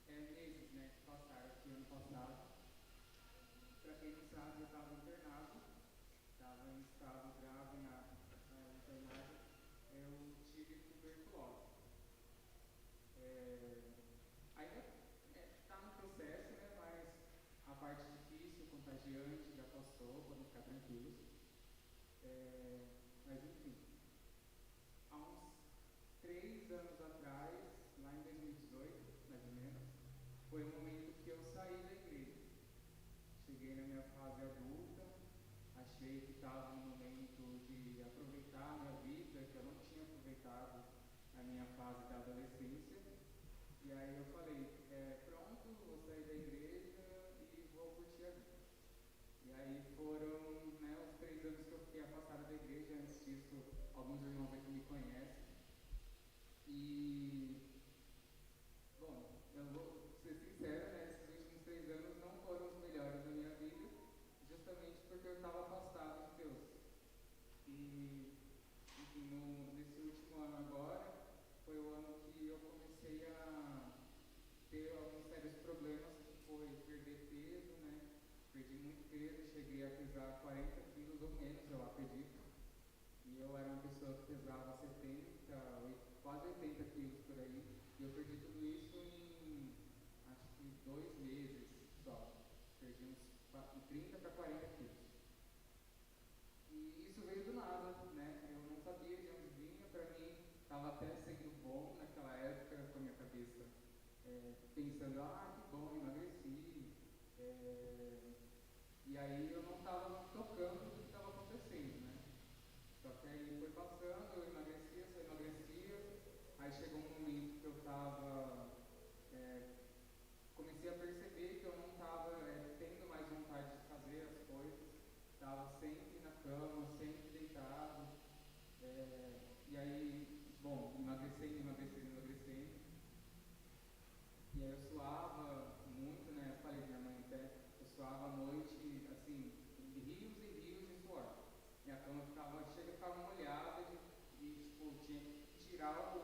meses, né, que passaram aqui ano passado. Para quem não sabe, eu estava internado, estava em estado grave na internado, eu tive tuberculose. Ainda está no processo, né, mas a parte difícil, contagiante, já passou, podem ficar tranquilos. Mas enfim, há uns 3 anos atrás, lá em 2018, mais ou menos, foi o momento que eu saí da igreja. Cheguei na minha fase adulta, achei que estava no momento de aproveitar a minha vida, que eu não tinha aproveitado a minha fase da adolescência. E aí eu falei, pronto, vou sair da igreja e vou curtir a vida. E aí foram, né, os 3 anos que eu fiquei afastado da igreja. Antes disso, alguns irmãos aqui me conhecem. E, bom, eu vou ser sincero, né, esses últimos 3 anos não foram os melhores da minha vida, justamente porque eu estava afastado de Deus. E, enfim, nesse último ano agora, foi o ano que eu comecei a ter alguns sérios problemas, que foi perder peso, né? Perdi muito peso, cheguei a pesar 40 quilos ou menos, eu acredito. E eu era uma pessoa que pesava 70, quase 80 quilos por aí. E eu perdi tudo isso em, acho que 2 meses só. Perdi uns 30 para 40 quilos. E isso veio do nada, né? Eu não sabia de onde vinha. Para mim, estava até sendo bom naquela época, com a minha cabeça pensando, que bom, emagreci. E aí eu não estava tocando o que estava acontecendo, né? Só que aí foi passando, eu emagrecia, só emagrecia. Aí chegou um momento que eu estava. Comecei a perceber que eu não estava tendo mais vontade de fazer as coisas. Estava sempre na cama, sempre deitado. E aí, bom, emagrecendo. E aí eu suava muito, né? Eu falei pra minha mãe até, eu suava à noite, assim, rios e rios de suor. Minha cama ficava molhada tipo, tinha que tirar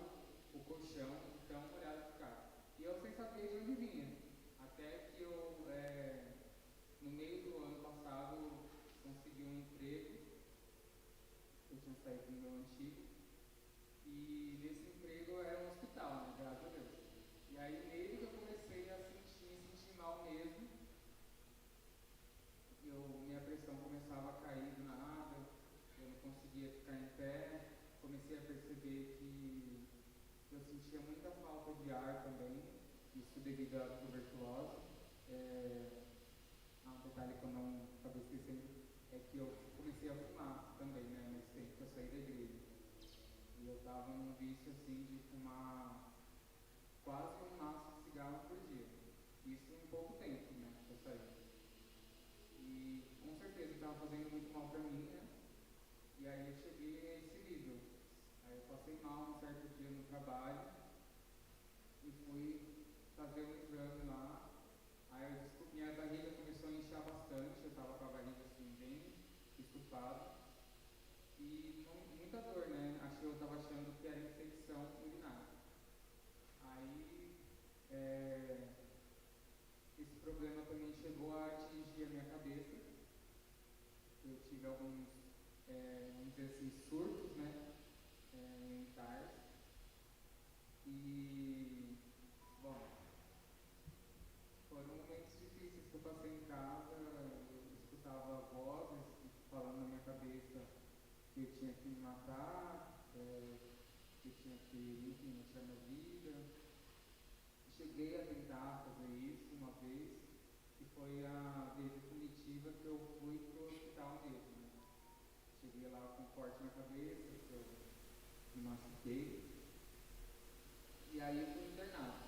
o colchão, tão molhado que ficava. E eu sem saber de onde vinha. Até que eu, no meio do ano passado, consegui um emprego. Eu tinha saído do meu antigo. E nesse emprego era um hospital, né? Graças a Deus. E aí nele que eu comecei a me sentir mal mesmo. Minha pressão começava a cair do nada, eu não conseguia ficar em pé. Comecei a perceber que eu sentia muita falta de ar também, isso devido à tuberculose. Um detalhe que eu não acabei esquecendo é que eu comecei a fumar também, né, nesse tempo que eu saí da igreja. E eu estava num vício assim de fumar quase um maço de cigarro por dia. Isso em pouco tempo, né, que eu saí. E com certeza estava fazendo muito mal para mim, né? E aí eu cheguei a esse nível. Aí eu passei mal um certo dia no trabalho e fui fazer um exame lá. Aí eu descobri, minha barriga começou a inchar bastante, eu estava com a barriga assim bem estufada. E muita dor, né? Eu estava achando que era infecção urinária. Aí esse problema também chegou a atingir a minha cabeça. Eu tive alguns, vamos dizer assim, surtos, né? Mentais. E, bom, foram momentos difíceis que eu passei em casa. Eu escutava vozes falando na minha cabeça que eu tinha que me matar, que eu tinha que, enfim, deixar minha vida. Cheguei a tentar fazer isso uma vez, que foi a vez definitiva que eu fui para o hospital mesmo. Né? Cheguei lá com um corte na cabeça, que eu me machuquei, e aí eu fui internado.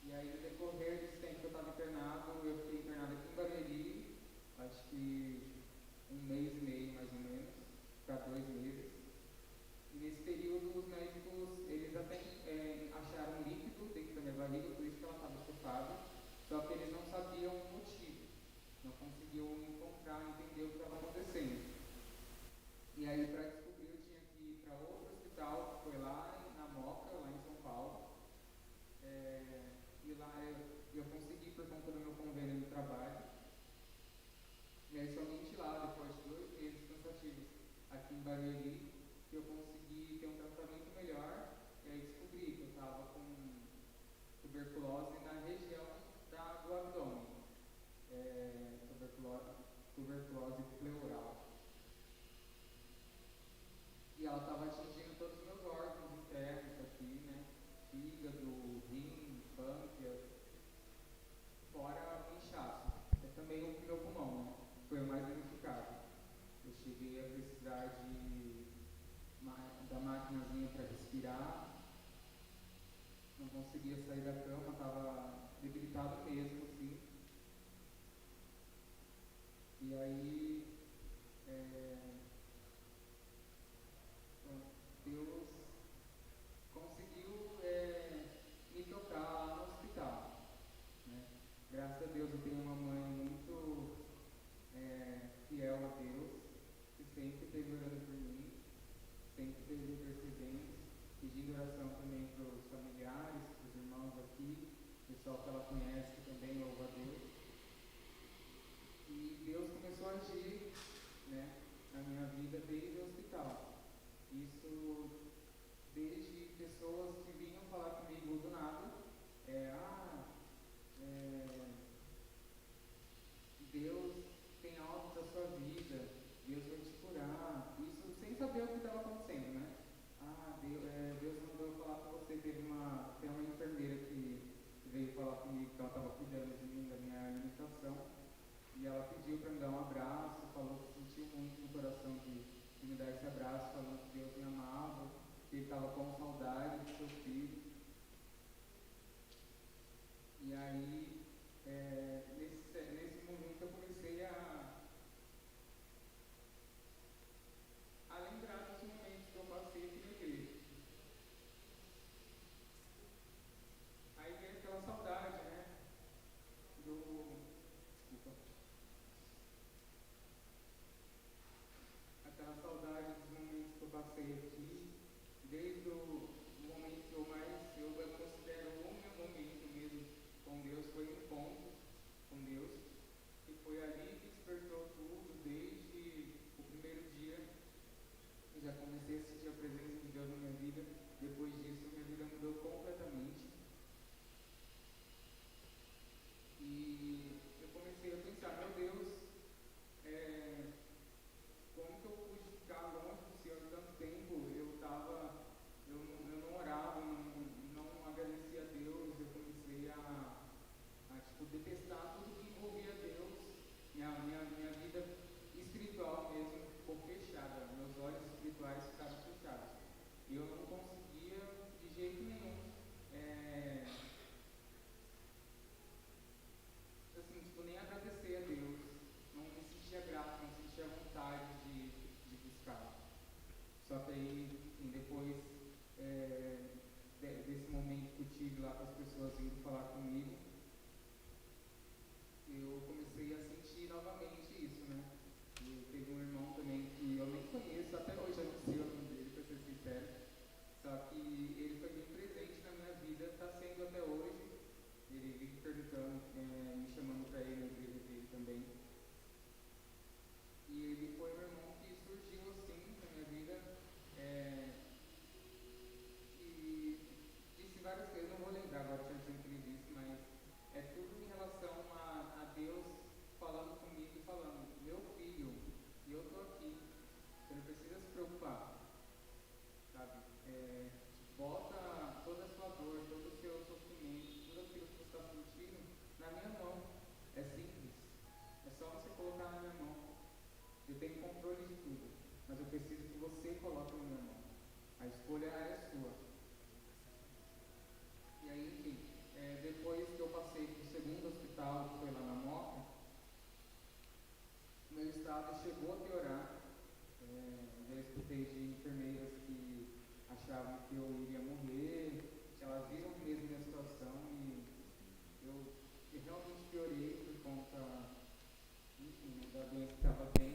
E aí no decorrer desse tempo que eu estava internado, eu fiquei internado aqui em Barueri, acho que 1 mês e meio mais ou menos, para 2 meses. E nesse período os médicos, eles até acharam um líquido dentro da minha barriga, por isso que ela estava estufada, só que eles não sabiam o motivo, não conseguiam encontrar, entender o que estava acontecendo. E aí para descobrir eu tinha que ir para outro hospital, que foi lá na Moca, lá em São Paulo. E lá por conta do meu convênio no trabalho. E aí somente lá, depois de 2 meses cansativos aqui em Barueri, que eu consegui ter um tratamento melhor. E aí descobri que eu estava com tuberculose na região do abdômen, tuberculose pleural. E ela estava atingindo todos os meus órgãos internos aqui, né? Fígado, rim, pâncreas, fora o inchaço. É também o meu pulmão, né? Foi o mais danificado. Eu cheguei a precisar da maquinazinha para respirar, não conseguia sair da cama, estava debilitado mesmo, assim. E aí, Deus conseguiu me tocar lá no hospital, né? Graças a Deus eu tenho uma mãe muito fiel a Deus, que sempre esteve orando por mim, sempre esteve intercedendo, pedindo oração também para os familiares, para os irmãos aqui, pessoal que ela conhece, que também louva a Deus. E Deus começou a agir, né, na minha vida desde o hospital. Isso desde pessoas que vinham falar comigo do nada, Deus tem algo para a sua vida, Deus vai te curar, isso sem saber o que estava acontecendo, né? Deus mandou eu falar com você. Tem uma enfermeira que veio falar comigo que ela estava cuidando de mim, da minha alimentação, e ela pediu para me dar um abraço, falou que sentiu muito no coração de me dar esse abraço, falando que Deus me amava, que ele estava com saudade do seu filho. E aí, nesse momento eu comecei a lembrar dos momentos que eu passei aqui na igreja. Aí vem aquela saudade, né? Aquela saudade dos momentos que eu passei aqui, desde o momento que eu considero o meu momento mesmo com Deus, foi um encontro com Deus, e foi ali que despertou tudo, desde o primeiro dia. Eu já comecei a sentir a presença de Deus na minha vida. Depois disso, minha vida mudou completamente. E eu comecei a pensar, meu Deus, como que eu pude ficar longe do Senhor tanto tempo? Eu não orava, não agradecia a Deus. Eu comecei a detestar tudo que envolvia Deus. Minha vida espiritual mesmo ficou fechada, meus olhos espirituais ficaram fechados. E eu não conseguia de jeito nenhum nem agradecer a Deus, não me sentia grato, não sentia vontade de buscar. Só que aí, enfim, depois desse momento que eu tive lá com as pessoas vindo falar comigo, eu comecei a sentir novamente isso, né? E teve um irmão também que eu nem conheço, até hoje eu não sei o nome dele, para ser sincero, só que ele foi bem presente na minha vida, está sendo até hoje. Ele vive perguntando, me chamando para ele, na igreja dele também. E ele foi um irmão que surgiu assim na minha vida, e disse várias coisas, não vou lembrar agora o que ele disse, mas é tudo em relação a Deus falando comigo e falando, meu filho, eu estou aqui, você não precisa se preocupar, sabe? Bota toda a sua dor, todo o seu sofrimento, tudo aquilo que você está sentindo na minha mão. É simples, é só você colocar na minha mão. Eu tenho controle de tudo, mas eu preciso que você coloque na minha mão. A escolha é sua. E aí, enfim, depois que eu passei para o segundo hospital, que foi lá na Moca, meu estado chegou a piorar. Já escutei de enfermeiras que achavam que eu iria morrer, que elas viram mesmo minha situação, e eu realmente piorei por conta, enfim, da doença que estava tendo.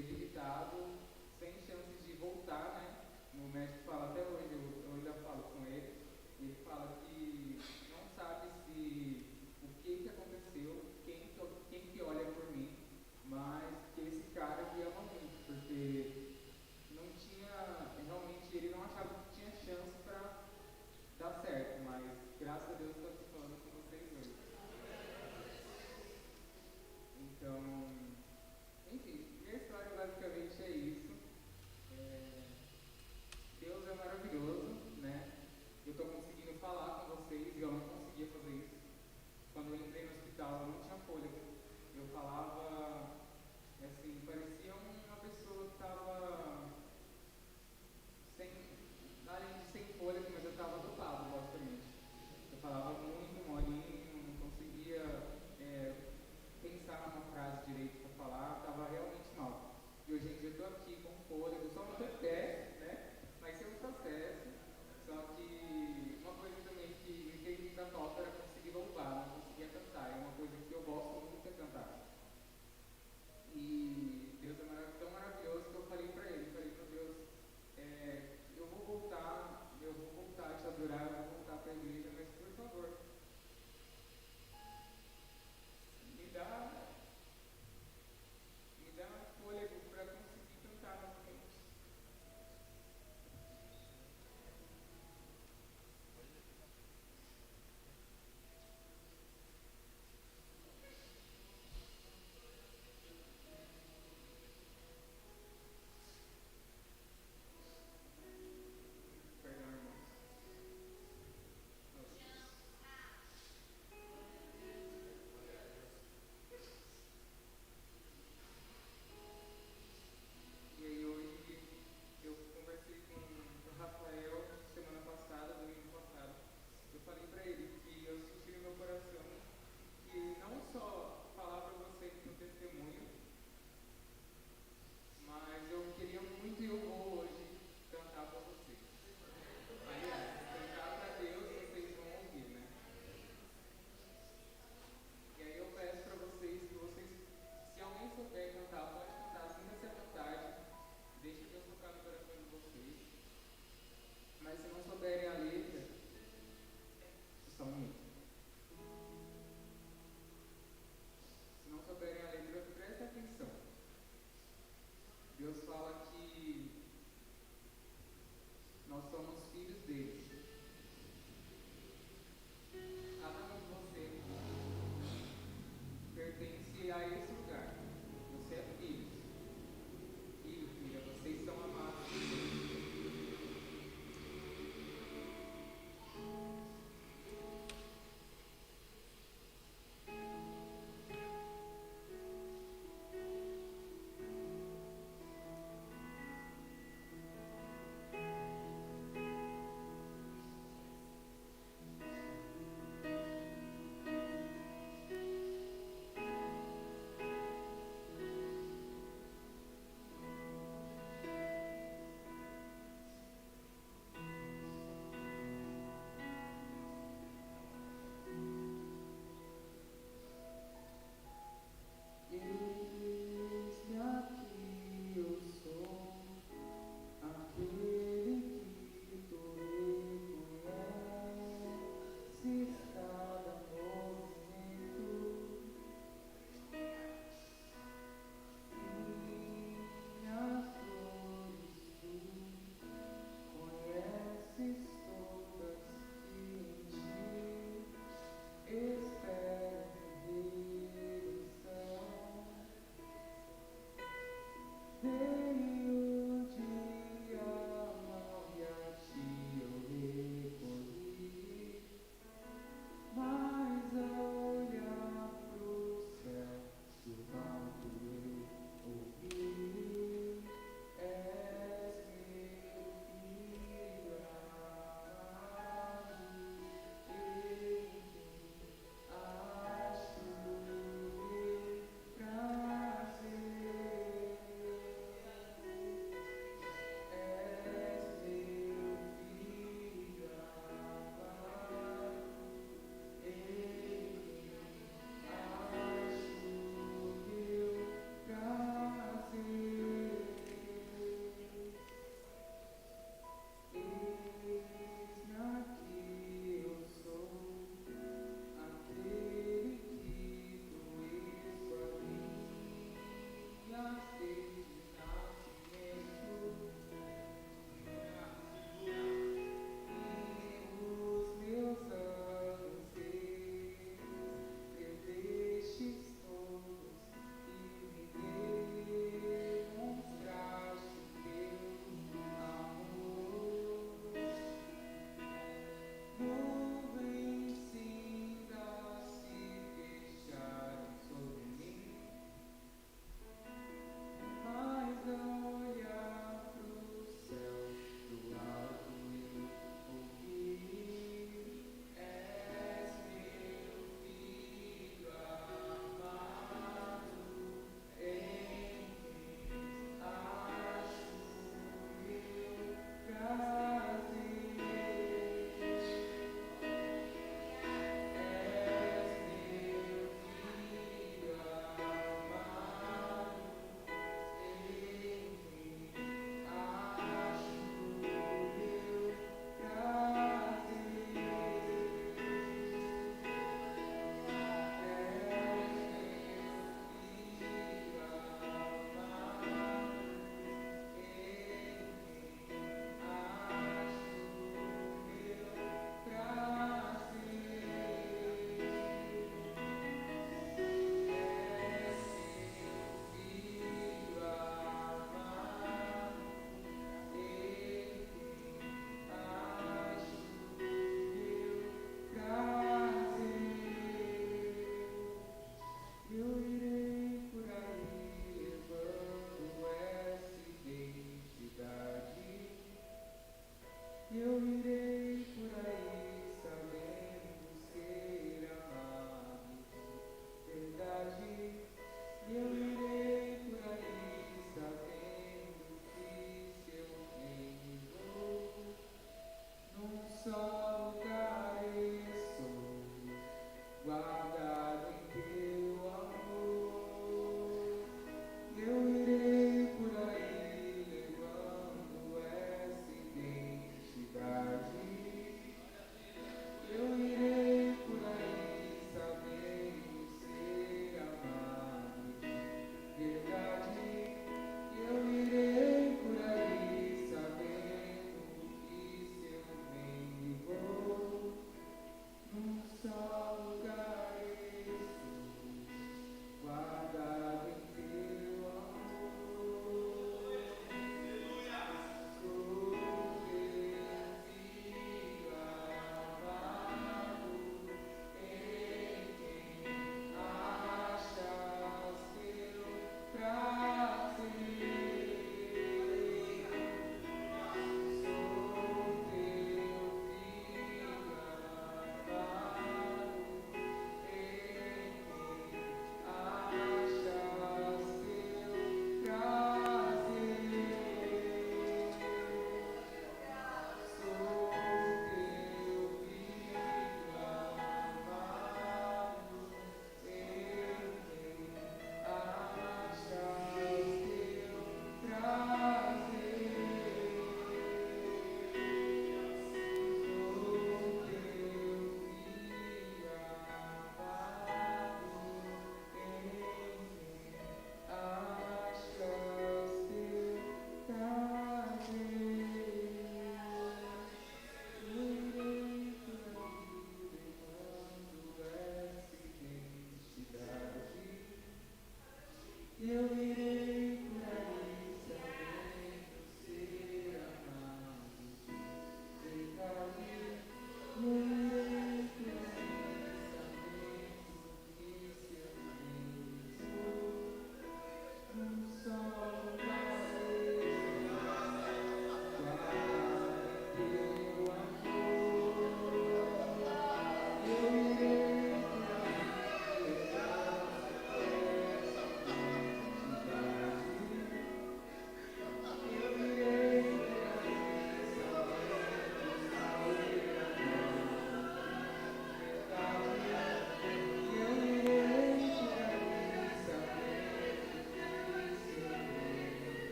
debilitado, sem chances de voltar, né? O médico fala até hoje, eu ainda falo com ele fala que não sabe se o que aconteceu, quem que olha por mim, mas que esse cara me ama muito, porque não tinha, realmente ele não achava que tinha chance para dar certo, mas graças a Deus estou aqui falando com vocês hoje. Então, enfim, minha história basicamente é isso. É, Deus é maravilhoso, né? Eu estou conseguindo falar com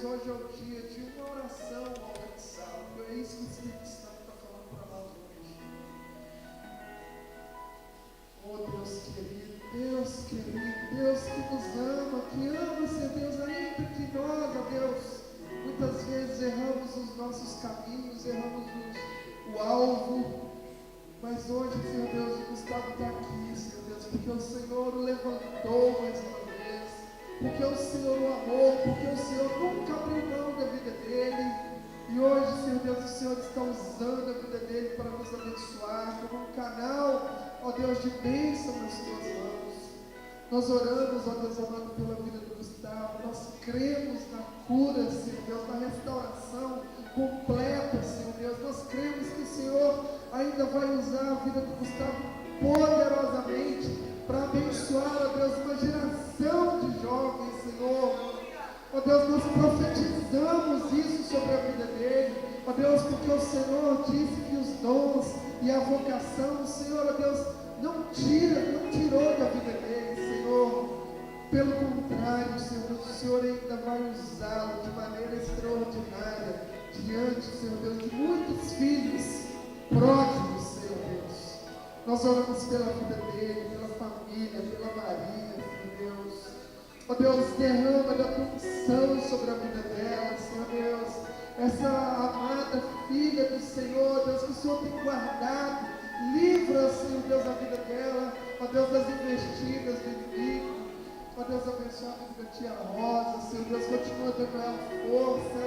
hoje é o dia de uma oração alcançada. É isso que o Espírito Santo está falando para nós hoje. Oh Deus querido, Deus que nos ama, Senhor Deus, ainda que nós, ó Deus, muitas vezes erramos os nossos caminhos, erramos o alvo, mas hoje, Senhor Deus, o Gustavo está aqui, Senhor Deus, porque o Senhor o levantou mais uma vez, porque o Senhor o amou, porque o Senhor nunca abriu mão da vida dele, e hoje, Senhor Deus, o Senhor está usando a vida dele para nos abençoar, como um canal, ó Deus, de bênção nas tuas mãos. Nós oramos, ó Deus amado, pela vida do Gustavo, nós cremos na cura, Senhor Deus, na restauração completa, Senhor Deus, nós cremos que o Senhor ainda vai usar a vida do Gustavo poderosamente para abençoar, ó Deus, uma geração de jovens, Senhor. Ó Deus, nós profetizamos isso sobre a vida dele, ó Deus, porque o Senhor disse que os dons e a vocação, o Senhor, ó Deus, não tirou da vida dele, Senhor. Pelo contrário, Senhor, o Senhor ainda vai usá-lo de maneira extraordinária diante, Senhor Deus, de muitos filhos pródigos, Senhor Deus. Nós oramos pela vida dele, pela família, pela Maria, Senhor Deus. Ó Deus, derrama da tua unção sobre a vida dela, Senhor Deus. Essa amada filha do Senhor, Deus, que o Senhor tem guardado. Livra, Senhor Deus, a vida dela, ó Deus, das investidas do inimigo. Ó Deus, abençoa a vida da tia Rosa, Senhor Deus, continua dando a ela força,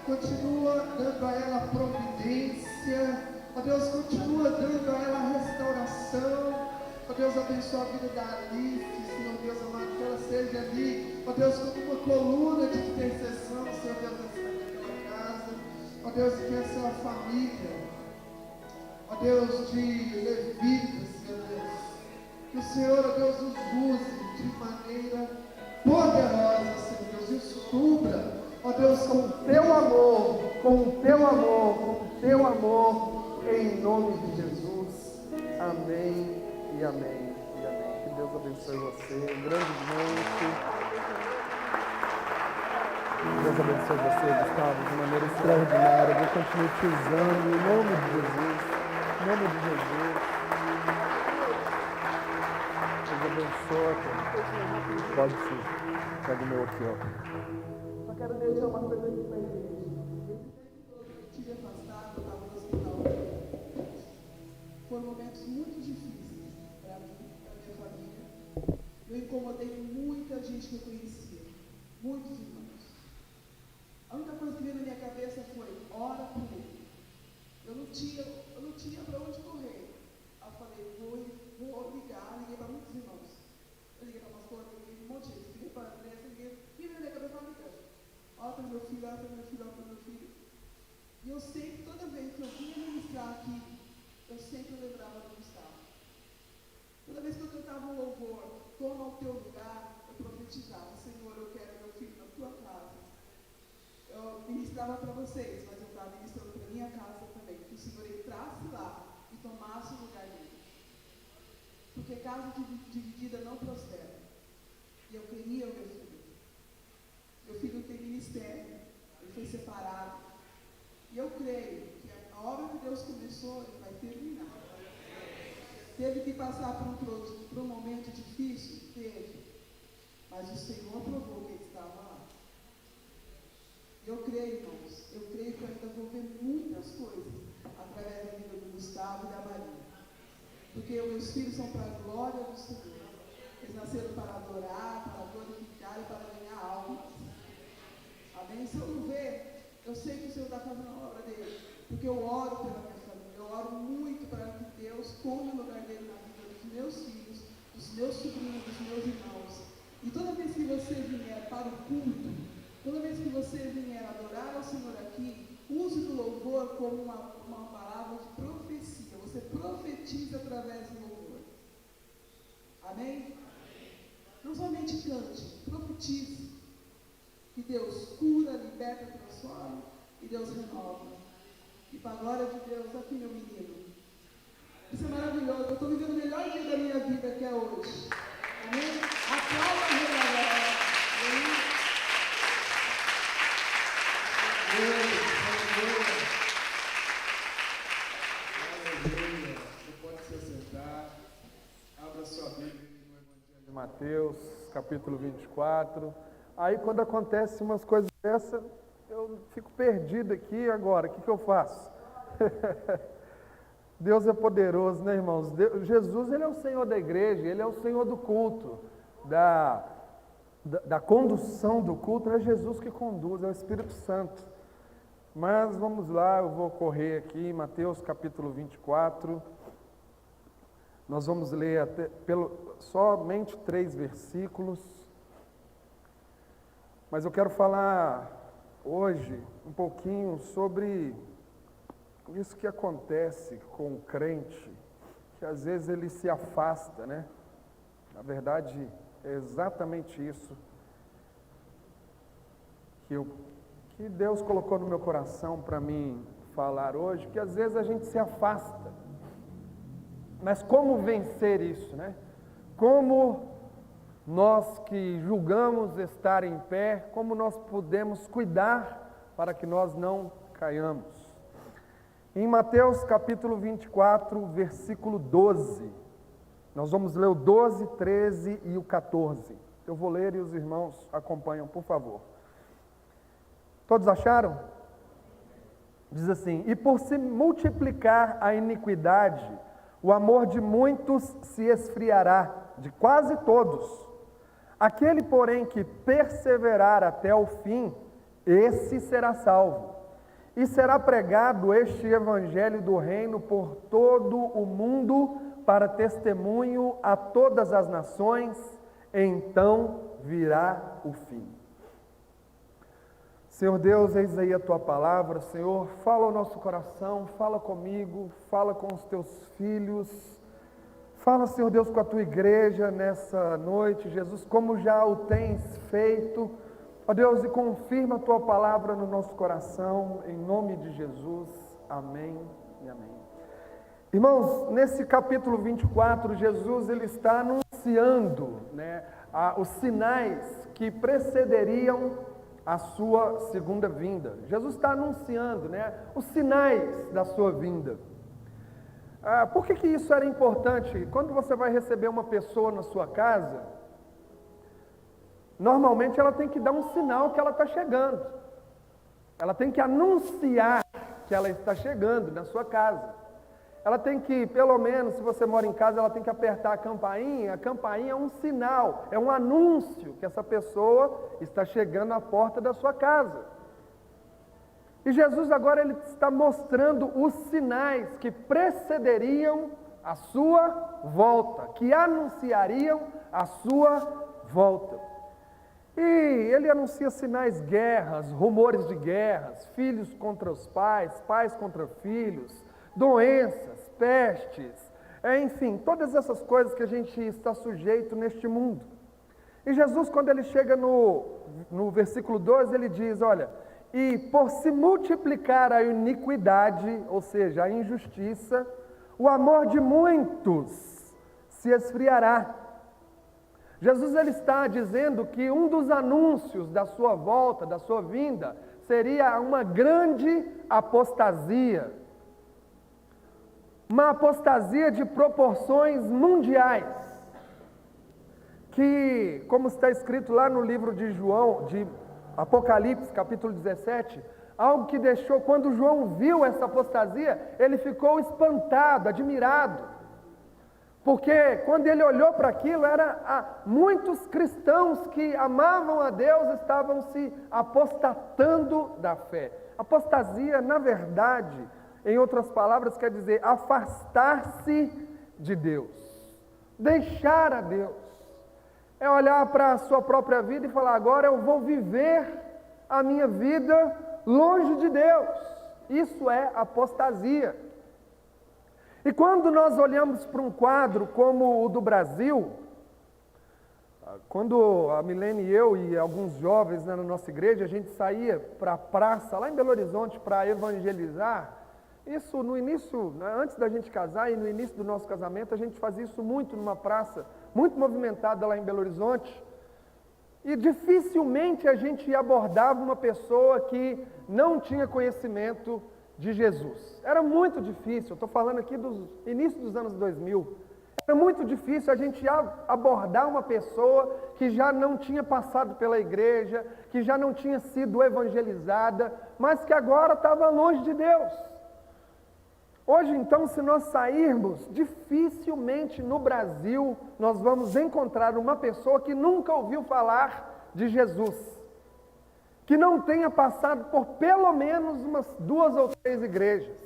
continua dando a ela providência, ó Deus, continua dando a ela restauração. Ó Deus, abençoa a vida da Alice, Senhor Deus amado, que ela seja ali, ó Deus, como uma coluna de intercessão, Senhor Deus, naquela casa. Ó Deus, que essa família, ó Deus, de levitas, Senhor Deus, que o Senhor, ó Deus, os use de maneira poderosa, Senhor Deus, e os cubra, ó Deus, com o teu amor, em nome de Jesus. Amém e amém e amém. Que Deus abençoe você grandemente. Que Deus abençoe você, Gustavo, de maneira extraordinária. Deus continue te usando em nome de Jesus. Em nome de Jesus. Deus abençoe, cara. Pode sim. Pega o meu aqui, ó. Só quero deixar uma coisa aqui pra igreja. Esse tempo todo que eu tive afastado, eu estava no hospital. Foram momentos muito difíceis para mim, para minha família. Eu incomodei muita gente que eu conhecia, muitos irmãos. A única coisa que veio na minha cabeça foi: ora por ele. Eu não tinha para onde correr. Aí eu falei: vou ligar. Liguei para muitos irmãos. Eu liguei para a pastora, liguei um monte de gente. Liguei para a Andressa, liguei. E na minha cabeça estava ligando: ora para meu filho, ora para meu filho, ora para meu filho. E eu sempre, toda vez que eu vinha ministrar aqui, eu sempre lembrava do Gustavo. Toda vez que eu cantava um louvor, toma o teu lugar, eu profetizava: Senhor, eu quero meu filho na tua casa. Eu ministrava para vocês, mas eu estava ministrando para minha casa também, que o Senhor entrasse lá e tomasse o lugar dele. Porque casa dividida não prospera. E eu queria o meu filho. Meu filho tem ministério, ele foi separado. E eu creio que a obra que Deus começou, ele vai terminar. Teve que passar por um momento difícil? Teve. Mas o Senhor provou que ele estava lá. Eu creio, irmãos, eu creio que eu ainda vou ver muitas coisas através da vida do Gustavo e da Maria. Porque os meus filhos são para a glória do Senhor. Eles nasceram para adorar, para glorificar e para ganhar almas. Amém? Se eu não ver, eu sei que o Senhor está fazendo a obra dele. Porque eu oro pela minha família. Eu oro muito para que Deus tome o lugar dele na vida dos meus filhos, dos meus sobrinhos, dos meus irmãos. E toda vez que você vier para o culto, toda vez que você vier adorar ao Senhor aqui, use do louvor como uma palavra de profecia. Você profetiza através do louvor. Amém? Amém? Não somente cante, profetize. Que Deus cura, liberta, transforma e Deus renova. E para a glória de Deus, aqui meu menino. Isso é maravilhoso. Eu estou vivendo o melhor dia da minha vida que é hoje. Amém? Aplauda a glória. Mateus, capítulo 24. Aí quando acontece umas coisas dessas, eu fico perdido aqui agora, o que eu faço? Deus é poderoso, né, irmãos? Jesus, Ele é o Senhor da igreja, Ele é o Senhor do culto, da condução do culto, é Jesus que conduz, é o Espírito Santo. Mas vamos lá, eu vou correr aqui, Mateus capítulo 24, nós vamos ler somente 3 versículos, mas eu quero falar hoje um pouquinho sobre isso que acontece com o crente, que às vezes ele se afasta, né? Na verdade, é exatamente isso que Deus colocou no meu coração para mim falar hoje, que às vezes a gente se afasta. Mas como vencer isso, né? Como nós que julgamos estar em pé, como nós podemos cuidar para que nós não caiamos? Em Mateus capítulo 24, versículo 12, nós vamos ler o 12, 13 e o 14. Eu vou ler e os irmãos acompanham, por favor. Todos acharam? Diz assim: e por se multiplicar a iniquidade, o amor de muitos se esfriará, de quase todos. Aquele, porém, que perseverar até o fim, esse será salvo. E será pregado este evangelho do reino por todo o mundo, para testemunho a todas as nações, então virá o fim. Senhor Deus, eis aí a Tua palavra, Senhor, fala ao nosso coração, fala comigo, fala com os Teus filhos, fala, Senhor Deus, com a Tua igreja nessa noite, Jesus, como já o tens feito, ó Deus, e confirma a Tua palavra no nosso coração, em nome de Jesus, amém e amém. Irmãos, nesse capítulo 24, Jesus ele está anunciando, né, os sinais que precederiam a sua segunda vinda. Jesus está anunciando, né, os sinais da sua vinda. Por que isso era importante? Quando você vai receber uma pessoa na sua casa, normalmente ela tem que dar um sinal que ela está chegando. Ela tem que anunciar que ela está chegando na sua casa. Ela tem que, pelo menos, se você mora em casa, ela tem que apertar a campainha. A campainha é um sinal, é um anúncio que essa pessoa está chegando à porta da sua casa. E Jesus agora ele está mostrando os sinais que precederiam a sua volta, que anunciariam a sua volta. E ele anuncia sinais, guerras, rumores de guerras, filhos contra os pais, pais contra filhos, doenças, pestes, enfim, todas essas coisas que a gente está sujeito neste mundo. E Jesus, quando ele chega no versículo 12, ele diz, olha, e por se multiplicar a iniquidade, ou seja, a injustiça, o amor de muitos se esfriará. Jesus ele está dizendo que um dos anúncios da sua volta, da sua vinda, seria uma grande apostasia. Uma apostasia de proporções mundiais, que, como está escrito lá no livro de João, de Apocalipse, capítulo 17, algo que deixou, quando João viu essa apostasia, ele ficou espantado, admirado, porque quando ele olhou para aquilo, muitos cristãos que amavam a Deus estavam se apostatando da fé. Apostasia, na verdade, em outras palavras, quer dizer afastar-se de Deus, deixar a Deus, é olhar para a sua própria vida e falar, agora eu vou viver a minha vida longe de Deus. Isso é apostasia. E quando nós olhamos para um quadro como o do Brasil, quando a Milene e eu e alguns jovens na nossa igreja, a gente saía para a praça lá em Belo Horizonte para evangelizar. Isso no início, antes da gente casar e no início do nosso casamento, a gente fazia isso muito numa praça, muito movimentada lá em Belo Horizonte. E dificilmente a gente abordava uma pessoa que não tinha conhecimento de Jesus. Era muito difícil, eu estou falando aqui do início dos anos 2000. É muito difícil a gente abordar uma pessoa que já não tinha passado pela igreja, que já não tinha sido evangelizada, mas que agora estava longe de Deus. Hoje, então, se nós sairmos, dificilmente no Brasil nós vamos encontrar uma pessoa que nunca ouviu falar de Jesus, que não tenha passado por pelo menos umas 2 ou 3 igrejas.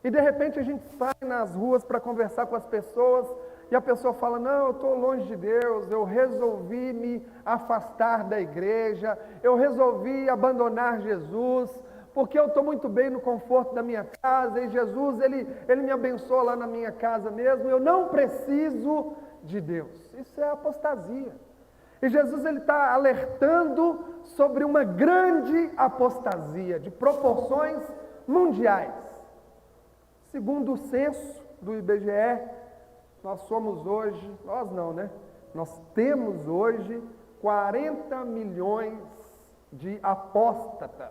E de repente a gente sai nas ruas para conversar com as pessoas e a pessoa fala: não, eu estou longe de Deus, eu resolvi me afastar da igreja, eu resolvi abandonar Jesus, porque eu estou muito bem no conforto da minha casa e Jesus, Ele me abençoa lá na minha casa mesmo, eu não preciso de Deus. Isso é apostasia. E Jesus está alertando sobre uma grande apostasia de proporções mundiais. Segundo o censo do IBGE, nós somos hoje, nós não, né? Nós temos hoje 40 milhões de apóstatas.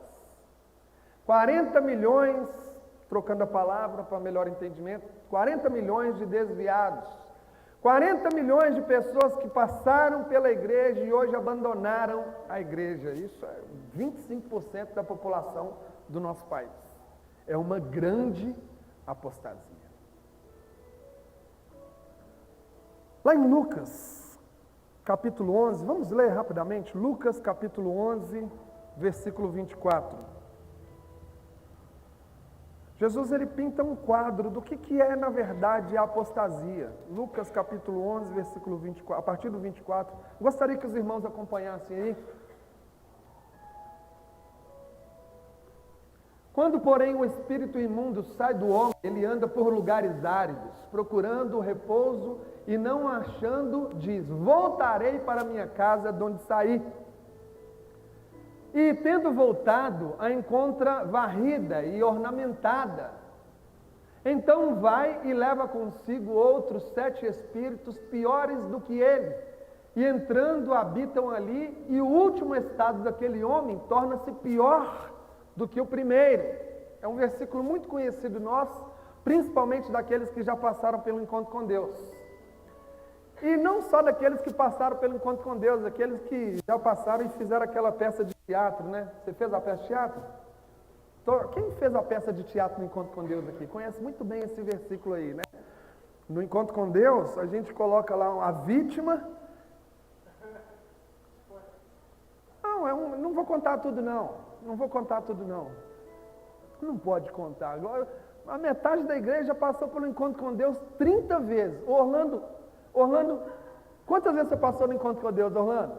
40 milhões, trocando a palavra para melhor entendimento, 40 milhões de desviados. 40 milhões de pessoas que passaram pela igreja e hoje abandonaram a igreja. Isso é 25% da população do nosso país. É uma grande apostasia. Lá em Lucas, capítulo 11, vamos ler rapidamente, Lucas capítulo 11, versículo 24. Jesus, ele pinta um quadro do que é, na verdade, a apostasia. Lucas capítulo 11, versículo 24, a partir do 24. Gostaria que os irmãos acompanhassem aí. Quando, porém, o espírito imundo sai do homem, ele anda por lugares áridos, procurando repouso e não achando, diz: voltarei para minha casa de onde saí. E tendo voltado, a encontra varrida e ornamentada. Então vai e leva consigo outros 7 espíritos piores do que ele, e entrando habitam ali, e o último estado daquele homem torna-se pior do que o primeiro. É um versículo muito conhecido nosso, principalmente daqueles que já passaram pelo encontro com Deus. E não só daqueles que passaram pelo encontro com Deus, aqueles que já passaram e fizeram aquela peça de teatro, né? Você fez a peça de teatro? Quem fez a peça de teatro no encontro com Deus aqui? Conhece muito bem esse versículo aí, né? No encontro com Deus, a gente coloca lá a vítima. Não vou contar tudo não. Não vou contar tudo não. Não pode contar. Agora, a metade da igreja passou pelo encontro com Deus 30 vezes. Orlando, quantas vezes você passou no encontro com Deus, Orlando?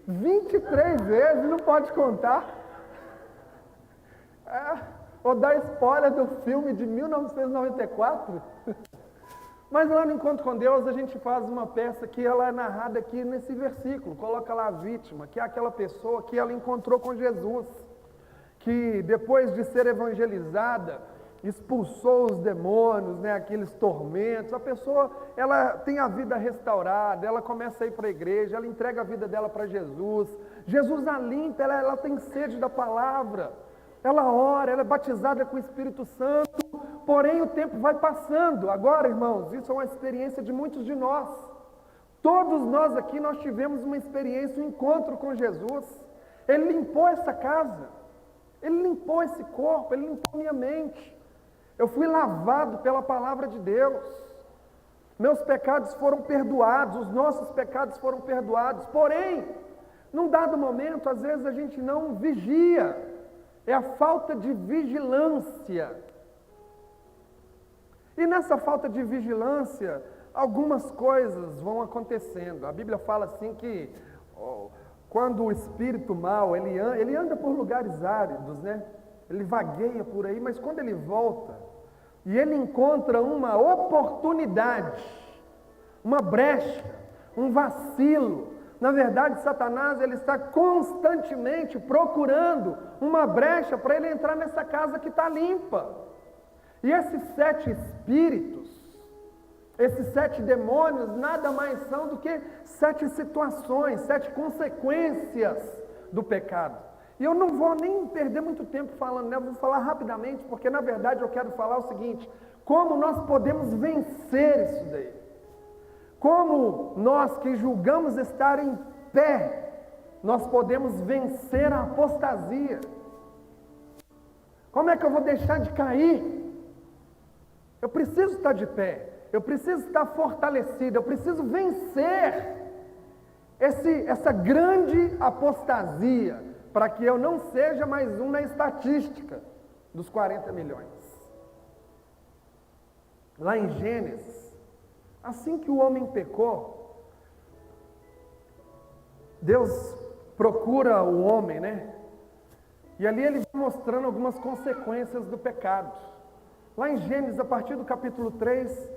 23 vezes, não pode contar. Vou dar spoiler do filme de 1994. Mas lá no encontro com Deus a gente faz uma peça que ela é narrada aqui nesse versículo. Coloca lá a vítima, que é aquela pessoa que ela encontrou com Jesus, que depois de ser evangelizada, expulsou os demônios, né, aqueles tormentos. A pessoa, ela tem a vida restaurada, ela começa a ir para a igreja, ela entrega a vida dela para Jesus. Jesus a limpa, ela tem sede da palavra, ela ora, ela é batizada com o Espírito Santo, porém o tempo vai passando. Agora, irmãos, isso é uma experiência de muitos de nós. Todos nós aqui, nós tivemos uma experiência, um encontro com Jesus. Ele limpou essa casa, Ele limpou esse corpo, Ele limpou minha mente. Eu fui lavado pela palavra de Deus. Meus pecados foram perdoados, os nossos pecados foram perdoados. Porém, num dado momento, às vezes a gente não vigia. É a falta de vigilância. E nessa falta de vigilância, algumas coisas vão acontecendo. A Bíblia fala assim que quando o espírito mau, ele anda por lugares áridos, né? Ele vagueia por aí, mas quando ele volta e ele encontra uma oportunidade, uma brecha, um vacilo. Na verdade, Satanás, ele está constantemente procurando uma brecha para ele entrar nessa casa que está limpa. E esses 7 espíritos, esses 7 demônios, nada mais são do que 7 situações, 7 consequências do pecado. E eu não vou nem perder muito tempo falando, né? Eu vou falar rapidamente, porque na verdade eu quero falar o seguinte: como nós podemos vencer isso daí? Como nós que julgamos estar em pé, nós podemos vencer a apostasia? Como é que eu vou deixar de cair? Eu preciso estar de pé, eu preciso estar fortalecido, eu preciso vencer essa grande apostasia, para que eu não seja mais um na estatística dos 40 milhões. Lá em Gênesis, assim que o homem pecou, Deus procura o homem, né? E ali ele vai mostrando algumas consequências do pecado. Lá em Gênesis, a partir do capítulo 3,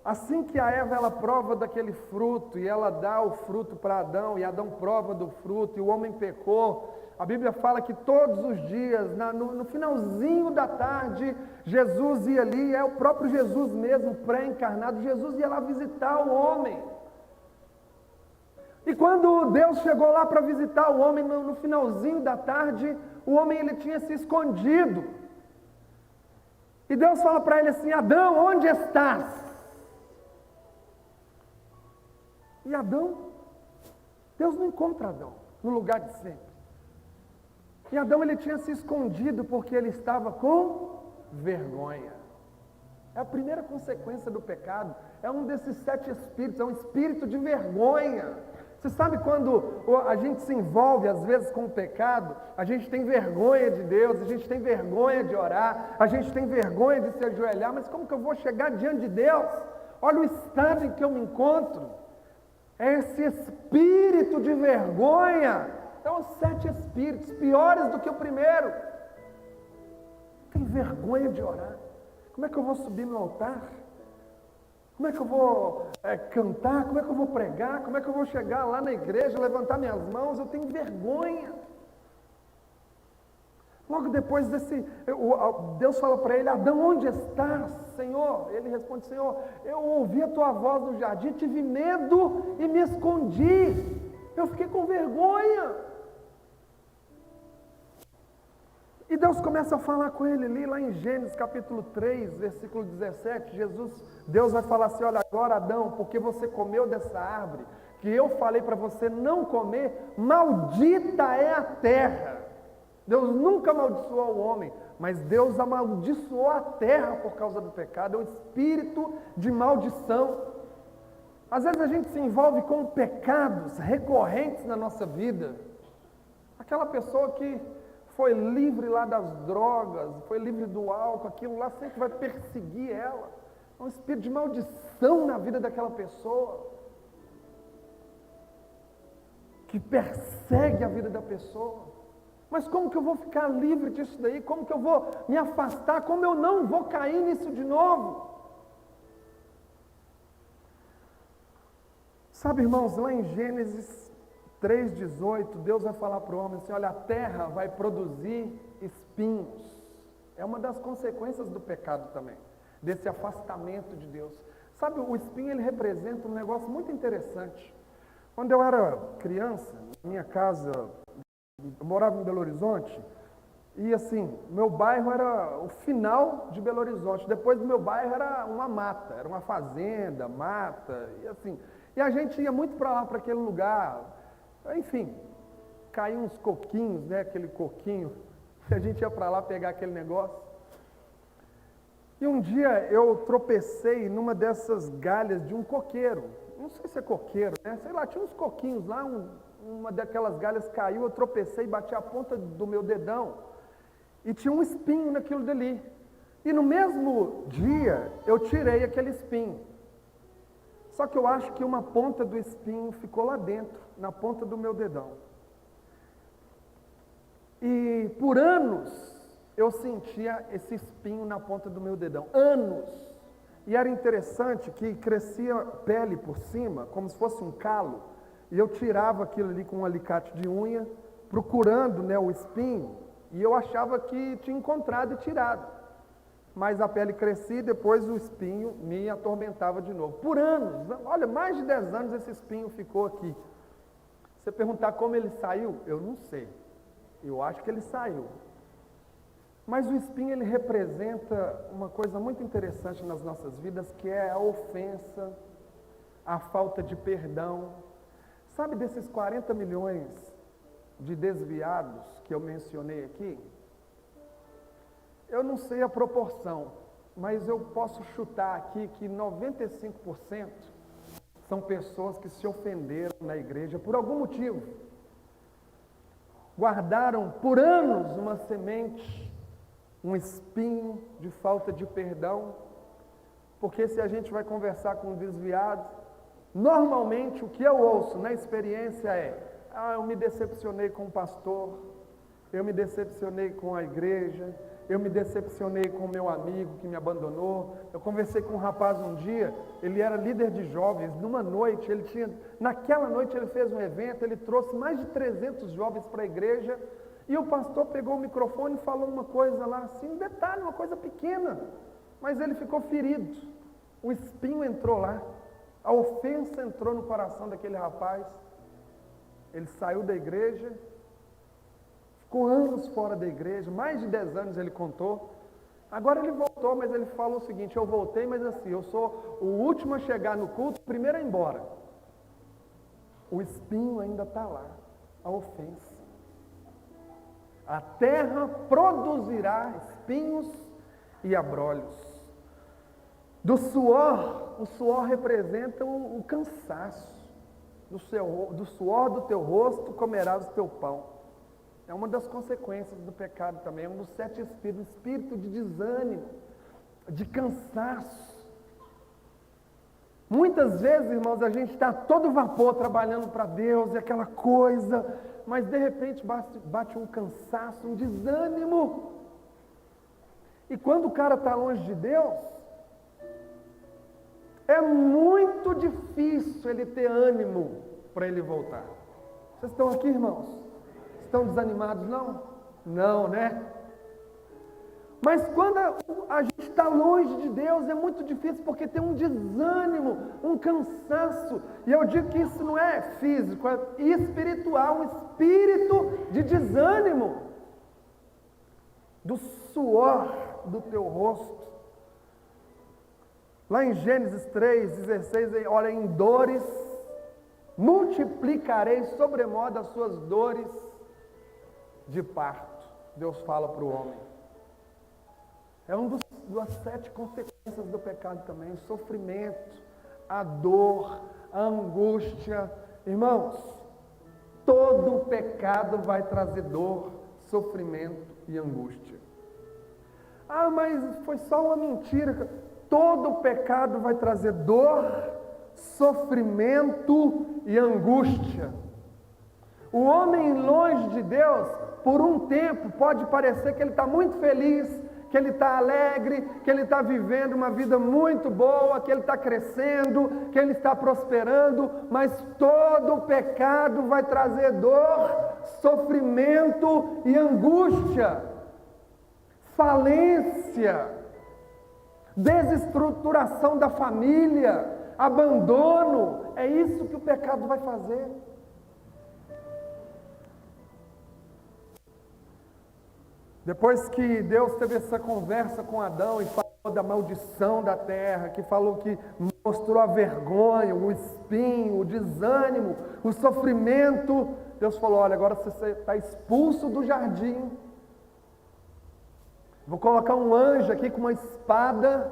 assim que a Eva ela prova daquele fruto, e ela dá o fruto para Adão, e Adão prova do fruto, e o homem pecou, a Bíblia fala que todos os dias, no finalzinho da tarde, Jesus ia ali, é o próprio Jesus mesmo, pré-encarnado, Jesus ia lá visitar o homem. E quando Deus chegou lá para visitar o homem, no finalzinho da tarde, o homem ele tinha se escondido. E Deus fala para ele assim: Adão, onde estás? E Adão, Deus não encontra Adão no lugar de sempre. E Adão ele tinha se escondido porque ele estava com vergonha. É a primeira consequência do pecado, é um desses 7 espíritos, é um espírito de vergonha. Você sabe quando a gente se envolve às vezes com o pecado, a gente tem vergonha de Deus, a gente tem vergonha de orar, a gente tem vergonha de se ajoelhar, mas como que eu vou chegar diante de Deus? Olha o estado em que eu me encontro. É esse espírito de vergonha. Então, os 7 espíritos, piores do que o primeiro. Tem vergonha de orar. Como é que eu vou subir no altar? Como é que eu vou cantar? Como é que eu vou pregar? Como é que eu vou chegar lá na igreja, levantar minhas mãos? Eu tenho vergonha. Logo depois Deus fala para ele: Adão, onde estás, Senhor? Ele responde: Senhor, eu ouvi a tua voz no jardim, tive medo e me escondi. Eu fiquei com vergonha. E Deus começa a falar com ele ali, lá em Gênesis capítulo 3, versículo 17, Deus vai falar assim: olha, agora Adão, porque você comeu dessa árvore, que eu falei para você não comer, maldita é a terra. Deus nunca amaldiçoou o homem, mas Deus amaldiçoou a terra por causa do pecado, é um espírito de maldição. Às vezes a gente se envolve com pecados recorrentes na nossa vida. Aquela pessoa que foi livre lá das drogas, foi livre do álcool, aquilo lá sempre vai perseguir ela. É um espírito de maldição na vida daquela pessoa, que persegue a vida da pessoa. Mas como que eu vou ficar livre disso daí? Como que eu vou me afastar? Como eu não vou cair nisso de novo? Sabe, irmãos, lá em Gênesis 3,18, Deus vai falar para o homem assim: olha, a terra vai produzir espinhos. É uma das consequências do pecado também, desse afastamento de Deus. Sabe, o espinho ele representa um negócio muito interessante. Quando eu era criança, na minha casa, eu morava em Belo Horizonte, e assim, meu bairro era o final de Belo Horizonte. Depois do meu bairro era uma mata, era uma fazenda, mata, e assim. E a gente ia muito para lá, para aquele lugar. Enfim, caiu uns coquinhos, né? Aquele coquinho. A gente ia para lá pegar aquele negócio. E um dia eu tropecei numa dessas galhas de um coqueiro. Não sei se é coqueiro, né? Sei lá, tinha uns coquinhos lá, uma daquelas galhas caiu, eu tropecei, bati a ponta do meu dedão. E tinha um espinho naquilo dali. E no mesmo dia, eu tirei aquele espinho. Só que eu acho que uma ponta do espinho ficou lá dentro, na ponta do meu dedão. E por anos eu sentia esse espinho na ponta do meu dedão. Anos! E era interessante que crescia pele por cima, como se fosse um calo. E eu tirava aquilo ali com um alicate de unha, procurando, né, o espinho. E eu achava que tinha encontrado e tirado. Mas a pele crescia e depois o espinho me atormentava de novo. Por anos, olha, mais de 10 anos esse espinho ficou aqui. Se você perguntar como ele saiu, eu não sei. Eu acho que ele saiu. Mas o espinho ele representa uma coisa muito interessante nas nossas vidas, que é a ofensa, a falta de perdão. Sabe desses 40 milhões de desviados que eu mencionei aqui? Eu não sei a proporção, mas eu posso chutar aqui que 95% são pessoas que se ofenderam na igreja por algum motivo. Guardaram por anos uma semente, um espinho de falta de perdão, porque se a gente vai conversar com um desviado, normalmente o que eu ouço na experiência é: eu me decepcionei com o pastor, eu me decepcionei com a igreja, eu me decepcionei com o meu amigo que me abandonou. Eu conversei com um rapaz um dia, ele era líder de jovens, numa noite, naquela noite ele fez um evento, ele trouxe mais de 300 jovens para a igreja, e o pastor pegou o microfone e falou uma coisa lá, assim, um detalhe, uma coisa pequena, mas ele ficou ferido, o espinho entrou lá, a ofensa entrou no coração daquele rapaz, ele saiu da igreja, ficou anos fora da igreja, mais de 10 anos ele contou. Agora ele voltou, mas ele falou o seguinte: eu voltei, mas assim, eu sou o último a chegar no culto, o primeiro a ir embora. O espinho ainda está lá, a ofensa. A terra produzirá espinhos e abrolhos. Do suor, o suor representa o cansaço. Do suor do teu rosto comerás o teu pão. É uma das consequências do pecado também, é um dos 7 espíritos, o espírito de desânimo, de cansaço. Muitas vezes, irmãos, a gente está todo vapor trabalhando para Deus, e aquela coisa, mas de repente bate um cansaço, um desânimo. E quando o cara está longe de Deus, é muito difícil ele ter ânimo para ele voltar. Vocês estão aqui, irmãos? Estão desanimados? Não? Não, né? Mas quando a gente está longe de Deus, é muito difícil, porque tem um desânimo, um cansaço, e eu digo que isso não é físico, é espiritual, um espírito de desânimo, do suor do teu rosto. Lá em Gênesis 3:16, olha, em dores, multiplicarei sobremodo as suas dores de parto. Deus fala para o homem. É das 7 consequências do pecado também: o sofrimento, a dor, a angústia. Irmãos, todo pecado vai trazer dor, sofrimento e angústia. Mas foi só uma mentira. Todo pecado vai trazer dor, sofrimento e angústia. O homem longe de Deus, por um tempo, pode parecer que ele está muito feliz, que ele está alegre, que ele está vivendo uma vida muito boa, que ele está crescendo, que ele está prosperando, mas todo pecado vai trazer dor, sofrimento e angústia, falência, desestruturação da família, abandono. É isso que o pecado vai fazer. Depois que Deus teve essa conversa com Adão e falou da maldição da terra, que falou que mostrou a vergonha, o espinho, o desânimo, o sofrimento, Deus falou: olha, agora você está expulso do jardim. Vou colocar um anjo aqui com uma espada.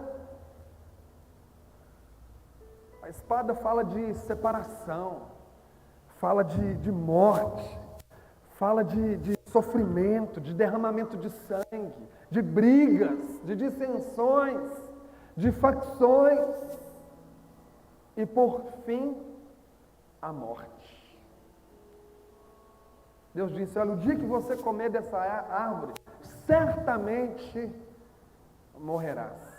A espada fala de separação, fala de morte, fala de sofrimento, de derramamento de sangue, de brigas, de dissensões, de facções e, por fim, a morte. Deus disse: olha, o dia que você comer dessa árvore, certamente morrerás.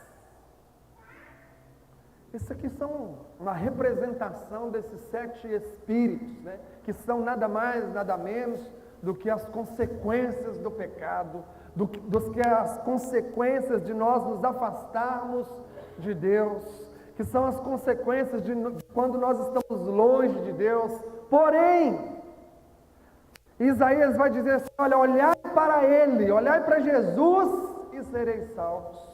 Isso aqui são uma representação desses 7 espíritos, né? Que são nada mais, nada menos do que as consequências do pecado, dos que as consequências de nós nos afastarmos de Deus, que são as consequências de quando nós estamos longe de Deus. Porém, Isaías vai dizer assim: olha, olhai para Ele, olhai para Jesus e sereis salvos.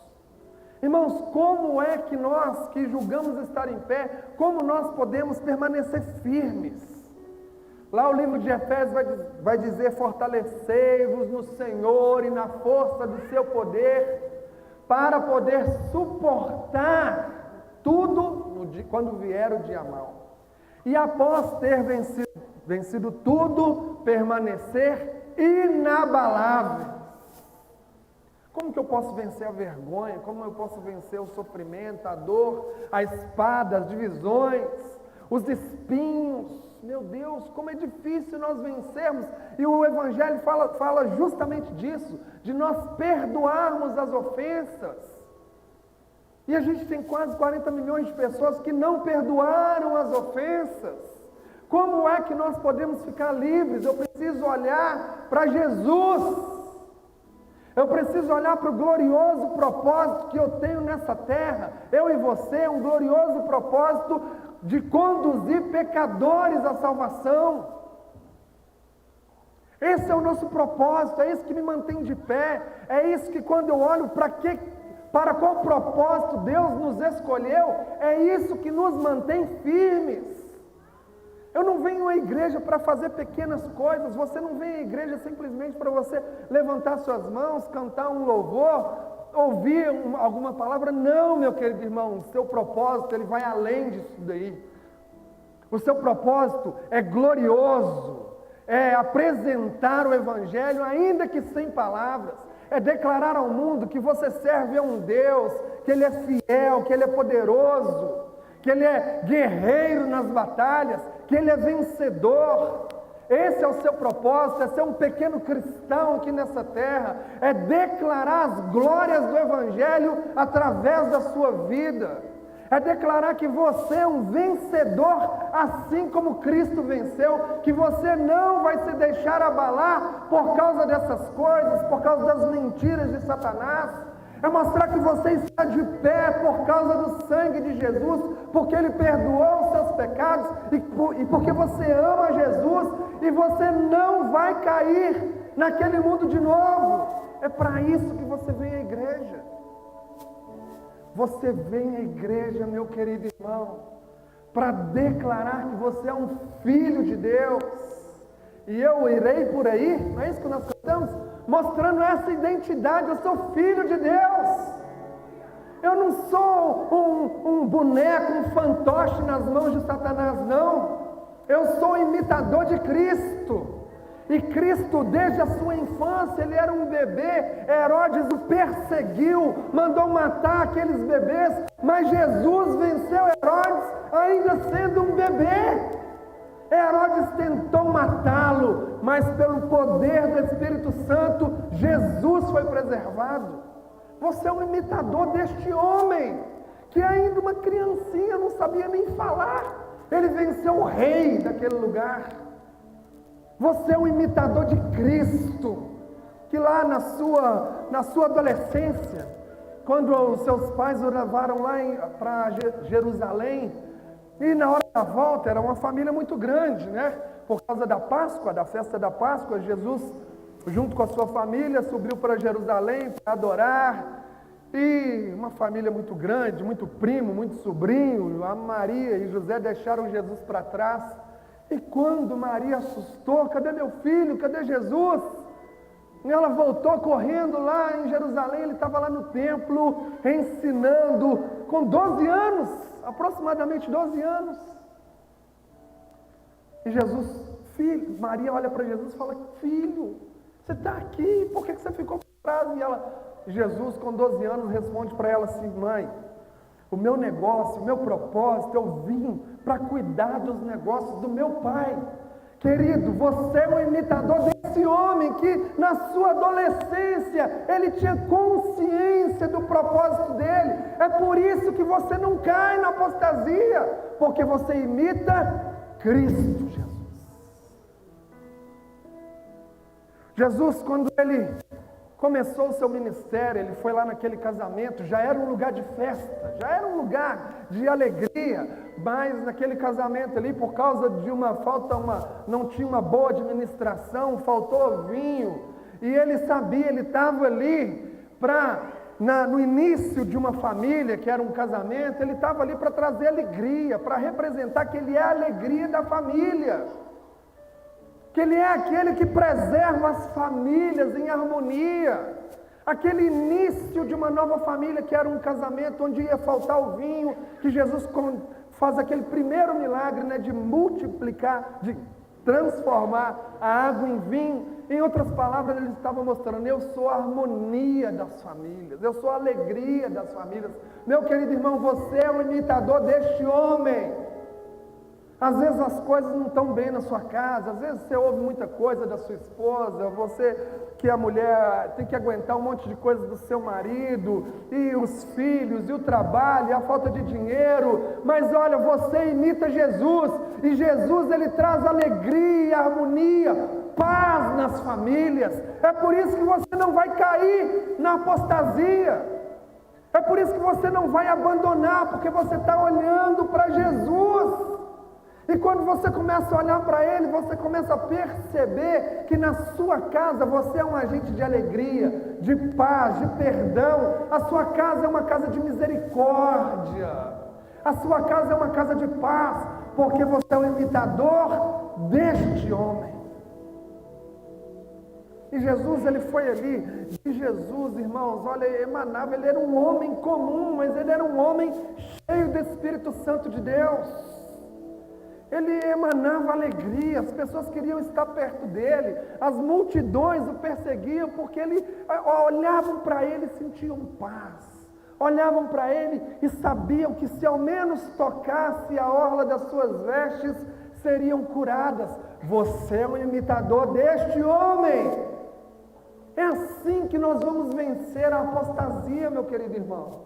Irmãos, como é que nós que julgamos estar em pé, como nós podemos permanecer firmes? Lá o livro de Efésios vai dizer: fortalecei-vos no Senhor e na força do seu poder, para poder suportar tudo quando vier o dia mau. E após ter vencido tudo, permanecer inabalável. Como que eu posso vencer a vergonha? Como eu posso vencer o sofrimento, a dor, a espada, as divisões, os espinhos? Meu Deus, como é difícil nós vencermos. E o Evangelho fala justamente disso, de nós perdoarmos as ofensas. E a gente tem quase 40 milhões de pessoas que não perdoaram as ofensas. Como é que nós podemos ficar livres? Eu preciso olhar para Jesus. Eu preciso olhar para o glorioso propósito que eu tenho nessa terra. Eu e você, um glorioso propósito de conduzir pecadores à salvação. Esse é o nosso propósito, é isso que me mantém de pé. É isso que, quando eu olho para qual propósito Deus nos escolheu, é isso que nos mantém firmes. Eu não venho à igreja para fazer pequenas coisas. Você não vem à igreja simplesmente para você levantar suas mãos, cantar um louvor, ouvir alguma palavra. Não, meu querido irmão, o seu propósito, ele vai além disso daí. O seu propósito é glorioso, é apresentar o Evangelho, ainda que sem palavras, é declarar ao mundo que você serve a um Deus, que Ele é fiel, que Ele é poderoso, que Ele é guerreiro nas batalhas, que Ele é vencedor. Esse é o seu propósito, é ser um pequeno cristão aqui nessa terra, é declarar as glórias do Evangelho através da sua vida, é declarar que você é um vencedor, assim como Cristo venceu, que você não vai se deixar abalar por causa dessas coisas, por causa das mentiras de Satanás. É mostrar que você está de pé por causa do sangue de Jesus, porque Ele perdoou os seus pecados, e porque você ama Jesus, e você não vai cair naquele mundo de novo. É para isso que você vem à igreja. Você vem à igreja, meu querido irmão, para declarar que você é um filho de Deus. E eu irei por aí, não é isso que nós cantamos? Mostrando essa identidade: eu sou filho de Deus. Eu não sou um boneco, um fantoche nas mãos de Satanás, não. Eu sou imitador de Cristo. E Cristo, desde a sua infância, Ele era um bebê. Herodes o perseguiu, mandou matar aqueles bebês, mas Jesus venceu Herodes ainda sendo um bebê. Herodes tentou matá-lo, mas pelo poder do Espírito Santo, Jesus foi preservado. Você é um imitador deste homem, que ainda uma criancinha, não sabia nem falar. Ele venceu o rei daquele lugar. Você é um imitador de Cristo, que lá na sua adolescência, quando os seus pais o levaram lá para Jerusalém, e na hora da volta, era uma família muito grande, né? Por causa da Páscoa, da festa da Páscoa, Jesus, junto com a sua família, subiu para Jerusalém para adorar. E uma família muito grande, muito primo, muito sobrinho. A Maria e José deixaram Jesus para trás. E quando Maria assustou: cadê meu filho? Cadê Jesus? E ela voltou correndo lá em Jerusalém. Ele estava lá no templo, ensinando, com 12 anos, aproximadamente 12 anos. E Jesus, filho, Maria olha para Jesus e fala: filho, você está aqui, por que você ficou para trás? E Jesus, com 12 anos, responde para ela assim: mãe, o meu negócio, o meu propósito, eu vim para cuidar dos negócios do meu pai. Querido, você é um imitador desse homem que na sua adolescência ele tinha consciência do propósito dele. É por isso que você não cai na apostasia, porque você imita Cristo Jesus. Jesus, quando ele começou o seu ministério, ele foi lá naquele casamento, já era um lugar de festa, já era um lugar de alegria, mas naquele casamento ali, por causa de não tinha uma boa administração, faltou vinho, e ele sabia, ele estava ali para no início de uma família, que era um casamento, ele estava ali para trazer alegria, para representar que ele é a alegria da família, que ele é aquele que preserva as famílias em harmonia. Aquele início de uma nova família, que era um casamento onde ia faltar o vinho, que Jesus faz aquele primeiro milagre, né, de multiplicar, de transformar a água em vinho. Em outras palavras, ele estava mostrando: eu sou a harmonia das famílias, eu sou a alegria das famílias. Meu querido irmão, você é um imitador deste homem. Às vezes as coisas não estão bem na sua casa, às vezes você ouve muita coisa da sua esposa, você que a mulher tem que aguentar um monte de coisas do seu marido, e os filhos, e o trabalho, e a falta de dinheiro, mas olha, você imita Jesus, e Jesus ele traz alegria, harmonia, paz nas famílias. É por isso que você não vai cair na apostasia, é por isso que você não vai abandonar, porque você está olhando para Jesus. E quando você começa a olhar para Ele, você começa a perceber que na sua casa você é um agente de alegria, de paz, de perdão. A sua casa é uma casa de misericórdia, a sua casa é uma casa de paz, porque você é o imitador deste homem. E Jesus, ele foi ali, e Jesus, irmãos, olha, emanava, ele era um homem comum, mas ele era um homem cheio do Espírito Santo de Deus. Ele emanava alegria, as pessoas queriam estar perto dele, as multidões o perseguiam, porque olhavam para ele e sentiam paz, olhavam para ele e sabiam que se ao menos tocasse a orla das suas vestes, seriam curadas. Você é um imitador deste homem. É assim que nós vamos vencer a apostasia, meu querido irmão.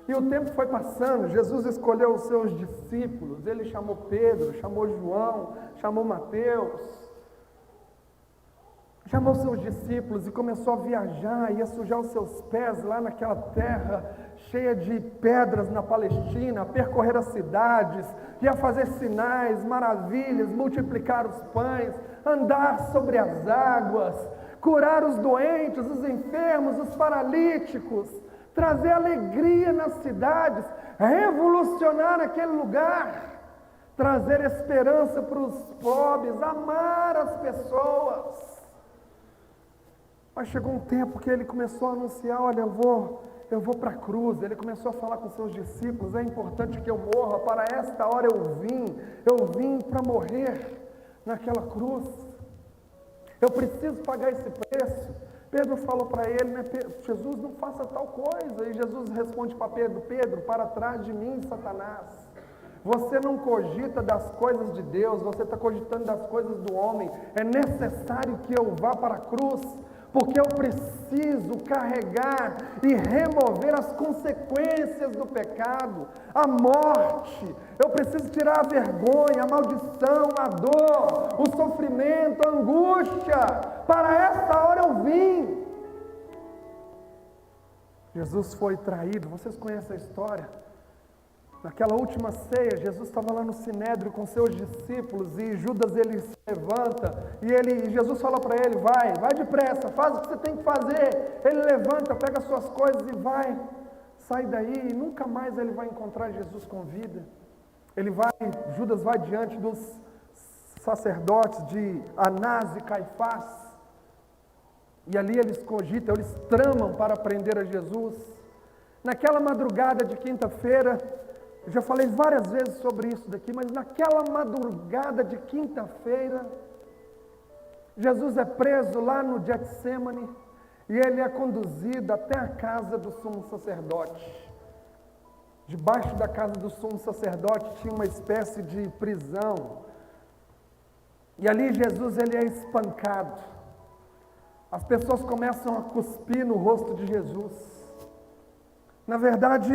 E o tempo foi passando, Jesus escolheu os seus discípulos, ele chamou Pedro, chamou João, chamou Mateus, chamou seus discípulos e começou a viajar, ia sujar os seus pés lá naquela terra cheia de pedras na Palestina, percorrer as cidades, ia fazer sinais, maravilhas, multiplicar os pães, andar sobre as águas, curar os doentes, os enfermos, os paralíticos, trazer alegria nas cidades, revolucionar aquele lugar, trazer esperança para os pobres, amar as pessoas. Mas chegou um tempo que ele começou a anunciar: olha, eu vou para a cruz. Ele começou a falar com seus discípulos: é importante que eu morra, para esta hora eu vim para morrer naquela cruz, eu preciso pagar esse preço. Pedro falou para ele, né, Jesus, não faça tal coisa. E Jesus responde para Pedro: Pedro, para trás de mim, Satanás. Você não cogita das coisas de Deus, você está cogitando das coisas do homem. É necessário que eu vá para a cruz, porque eu preciso carregar e remover as consequências do pecado, a morte. Eu preciso tirar a vergonha, a maldição, a dor, o sofrimento, a angústia. Para esta hora eu vim. Jesus foi traído, vocês conhecem a história? Naquela última ceia, Jesus estava lá no Sinédrio com seus discípulos, e Judas, ele se levanta, e Jesus fala para ele: vai depressa, faz o que você tem que fazer. Ele levanta, pega as suas coisas e vai, sai daí, e nunca mais ele vai encontrar Jesus com vida. Judas vai diante dos sacerdotes de Anás e Caifás, e ali eles cogitam, eles tramam para prender a Jesus. Naquela madrugada de quinta-feira, eu já falei várias vezes sobre isso daqui, mas naquela madrugada de quinta-feira, Jesus é preso lá no Getsêmani, e ele é conduzido até a casa do sumo sacerdote. Debaixo da casa do sumo sacerdote tinha uma espécie de prisão, e ali Jesus, ele é espancado. As pessoas começam a cuspir no rosto de Jesus. Na verdade,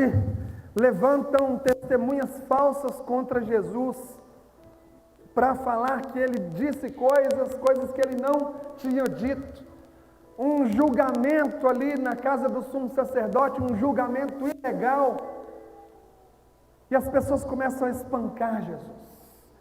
levantam testemunhas falsas contra Jesus, para falar que ele disse coisas que ele não tinha dito. Um julgamento ali na casa do sumo sacerdote, um julgamento ilegal. E as pessoas começam a espancar Jesus,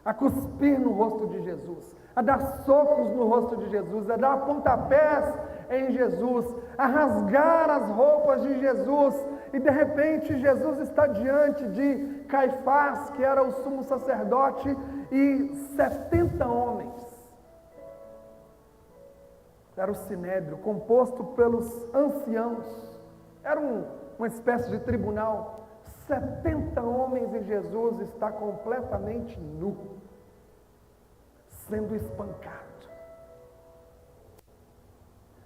a cuspir no rosto de Jesus, a dar socos no rosto de Jesus, a dar pontapés em Jesus, a rasgar as roupas de Jesus, e de repente Jesus está diante de Caifás, que era o sumo sacerdote, e 70 homens. Era o sinédrio, composto pelos anciãos, era uma espécie de tribunal. 70 homens e Jesus está completamente nu, sendo espancado.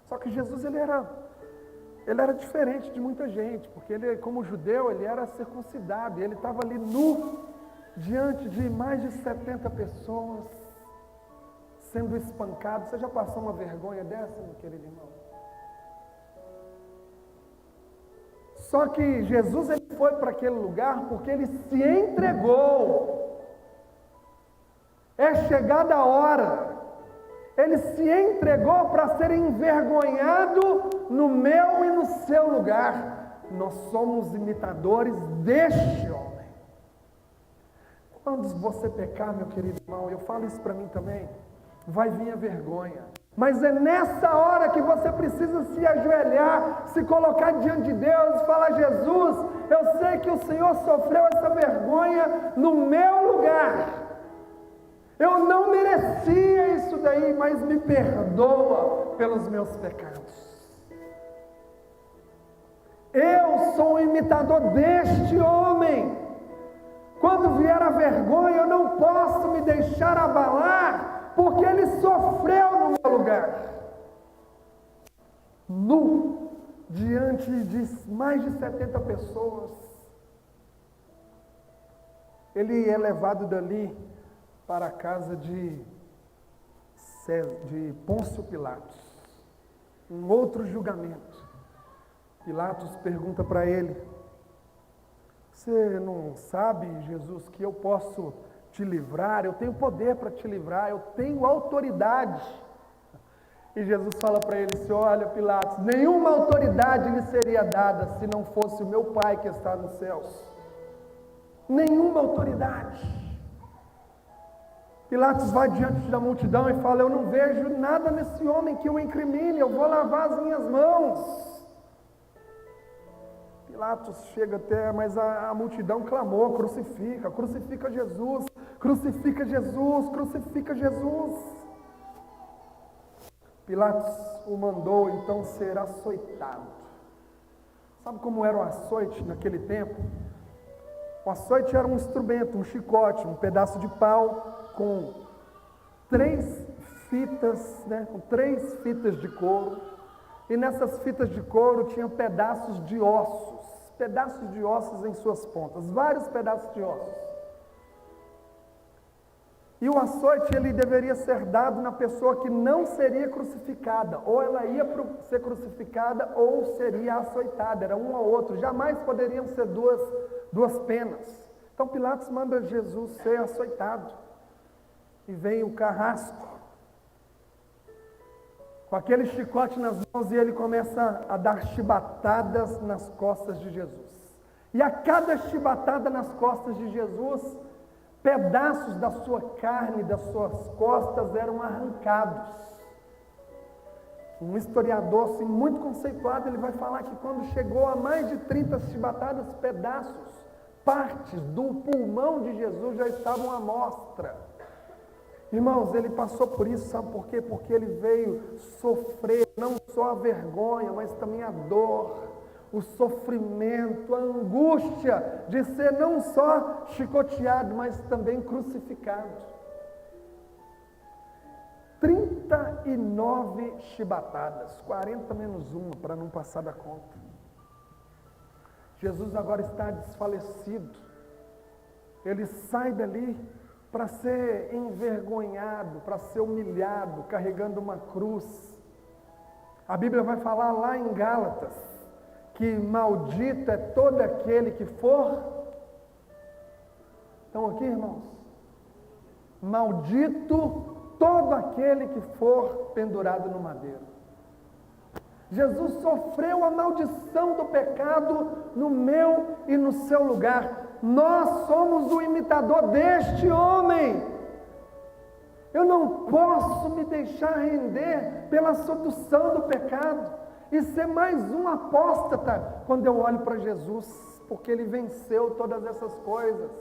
Só que Jesus ele era diferente de muita gente, porque ele, como judeu, ele era circuncidado, e ele estava ali nu, diante de mais de 70 pessoas, sendo espancado. Você já passou uma vergonha dessa, meu querido irmão? Só que Jesus ele foi para aquele lugar porque ele se entregou. É chegada a hora. Ele se entregou para ser envergonhado no meu e no seu lugar. Nós somos imitadores deste homem. Quando você pecar, meu querido irmão, eu falo isso para mim também, vai vir a vergonha. Mas é nessa hora que você precisa se ajoelhar, se colocar diante de Deus e falar: Jesus, eu sei que o Senhor sofreu essa vergonha no meu lugar. Eu não merecia isso daí, mas me perdoa pelos meus pecados. Eu sou um imitador deste homem. Quando vier a vergonha, eu não posso me deixar abalar, porque ele sofreu no meu lugar. Nu, diante de mais de 70 pessoas, ele é levado dali para a casa de Pôncio Pilatos. Um outro julgamento. Pilatos pergunta para ele: você não sabe, Jesus, que eu posso te livrar? Eu tenho poder para te livrar, eu tenho autoridade. E Jesus fala para ele assim: olha, Pilatos, nenhuma autoridade lhe seria dada se não fosse o meu Pai que está nos céus. Nenhuma autoridade. Pilatos vai diante da multidão e fala: eu não vejo nada nesse homem que o incrimine, eu vou lavar as minhas mãos. Pilatos chega até, mas a multidão clamou: crucifica, crucifica Jesus, crucifica Jesus, crucifica Jesus. Pilatos o mandou então ser açoitado. Sabe como era o açoite naquele tempo? O açoite era um instrumento, um chicote, um pedaço de pau com 3 fitas, com 3 fitas de couro, e nessas fitas de couro tinham pedaços de ossos em suas pontas, vários pedaços de ossos. E o açoite ele deveria ser dado na pessoa que não seria crucificada, ou ela ia ser crucificada ou seria açoitada, era um ou outro, jamais poderiam ser duas penas. Então Pilatos manda Jesus ser açoitado. E vem o carrasco, com aquele chicote nas mãos, e ele começa a dar chibatadas nas costas de Jesus. E a cada chibatada nas costas de Jesus, pedaços da sua carne, das suas costas eram arrancados. Um historiador assim, muito conceituado, ele vai falar que quando chegou a mais de 30 chibatadas, pedaços, partes do pulmão de Jesus já estavam à mostra. Irmãos, ele passou por isso, sabe por quê? Porque ele veio sofrer não só a vergonha, mas também a dor, o sofrimento, a angústia de ser não só chicoteado, mas também crucificado. 39 chibatadas, 40 menos uma, para não passar da conta. Jesus agora está desfalecido. Ele sai dali para ser envergonhado, para ser humilhado, carregando uma cruz. A Bíblia vai falar lá em Gálatas, que maldito é todo aquele que for... Estão aqui, irmãos? Maldito todo aquele que for pendurado no madeiro. Jesus sofreu a maldição do pecado no meu e no seu lugar. Nós somos o imitador deste homem. Eu não posso me deixar render pela sedução do pecado e ser mais um apóstata quando eu olho para Jesus, porque Ele venceu todas essas coisas.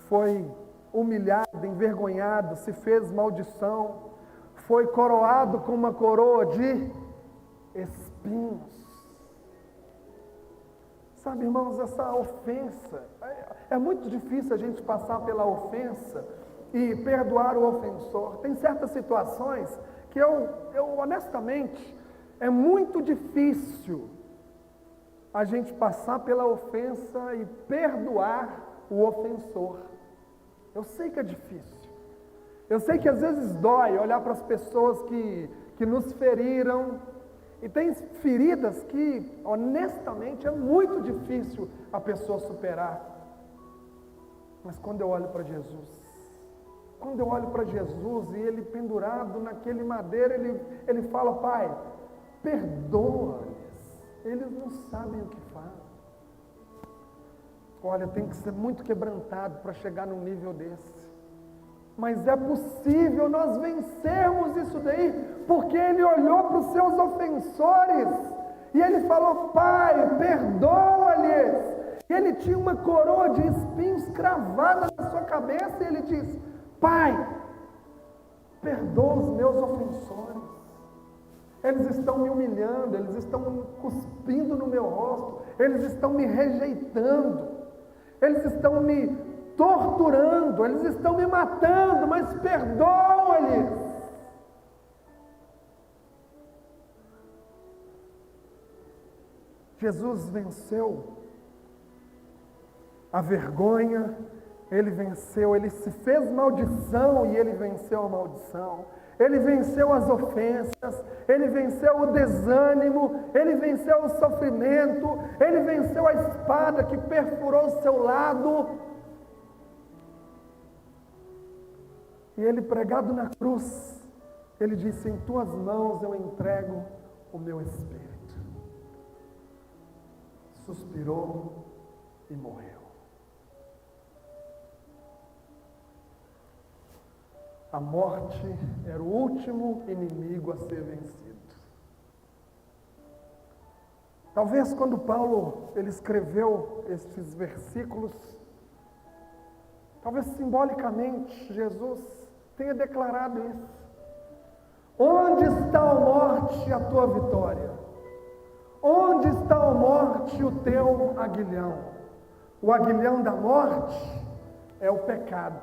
Foi humilhado, envergonhado, se fez maldição, foi coroado com uma coroa de espinhos. Sabe, irmãos, essa ofensa, é muito difícil a gente passar pela ofensa e perdoar o ofensor. Tem certas situações que eu honestamente, é muito difícil a gente passar pela ofensa e perdoar o ofensor. Eu sei que é difícil. Eu sei que às vezes dói olhar para as pessoas que nos feriram. E tem feridas que, honestamente, é muito difícil a pessoa superar. Mas quando eu olho para Jesus, e Ele pendurado naquele madeiro, Ele fala: Pai, perdoa-lhes, eles não sabem o que fazem. Olha, tem que ser muito quebrantado para chegar num nível desse. Mas é possível nós vencermos isso daí, porque Ele olhou para os seus ofensores, e Ele falou: Pai, perdoa-lhes. E Ele tinha uma coroa de espinhos cravada na sua cabeça, e Ele diz: Pai, perdoa os meus ofensores. Eles estão me humilhando, eles estão cuspindo no meu rosto, eles estão me rejeitando, eles estão me torturando, eles estão me matando, mas perdoa-lhes. Jesus venceu a vergonha, Ele venceu, Ele se fez maldição e Ele venceu a maldição. Ele venceu as ofensas, Ele venceu o desânimo, Ele venceu o sofrimento, Ele venceu a espada que perfurou o seu lado. E Ele, pregado na cruz, Ele disse: em tuas mãos eu entrego o meu espírito. Suspirou e morreu. A morte era o último inimigo a ser vencido. Talvez quando Paulo ele escreveu estes versículos, talvez simbolicamente Jesus tenha declarado isso. Onde está, ó morte, a tua vitória? Onde está, ó morte, o teu aguilhão? O aguilhão da morte é o pecado.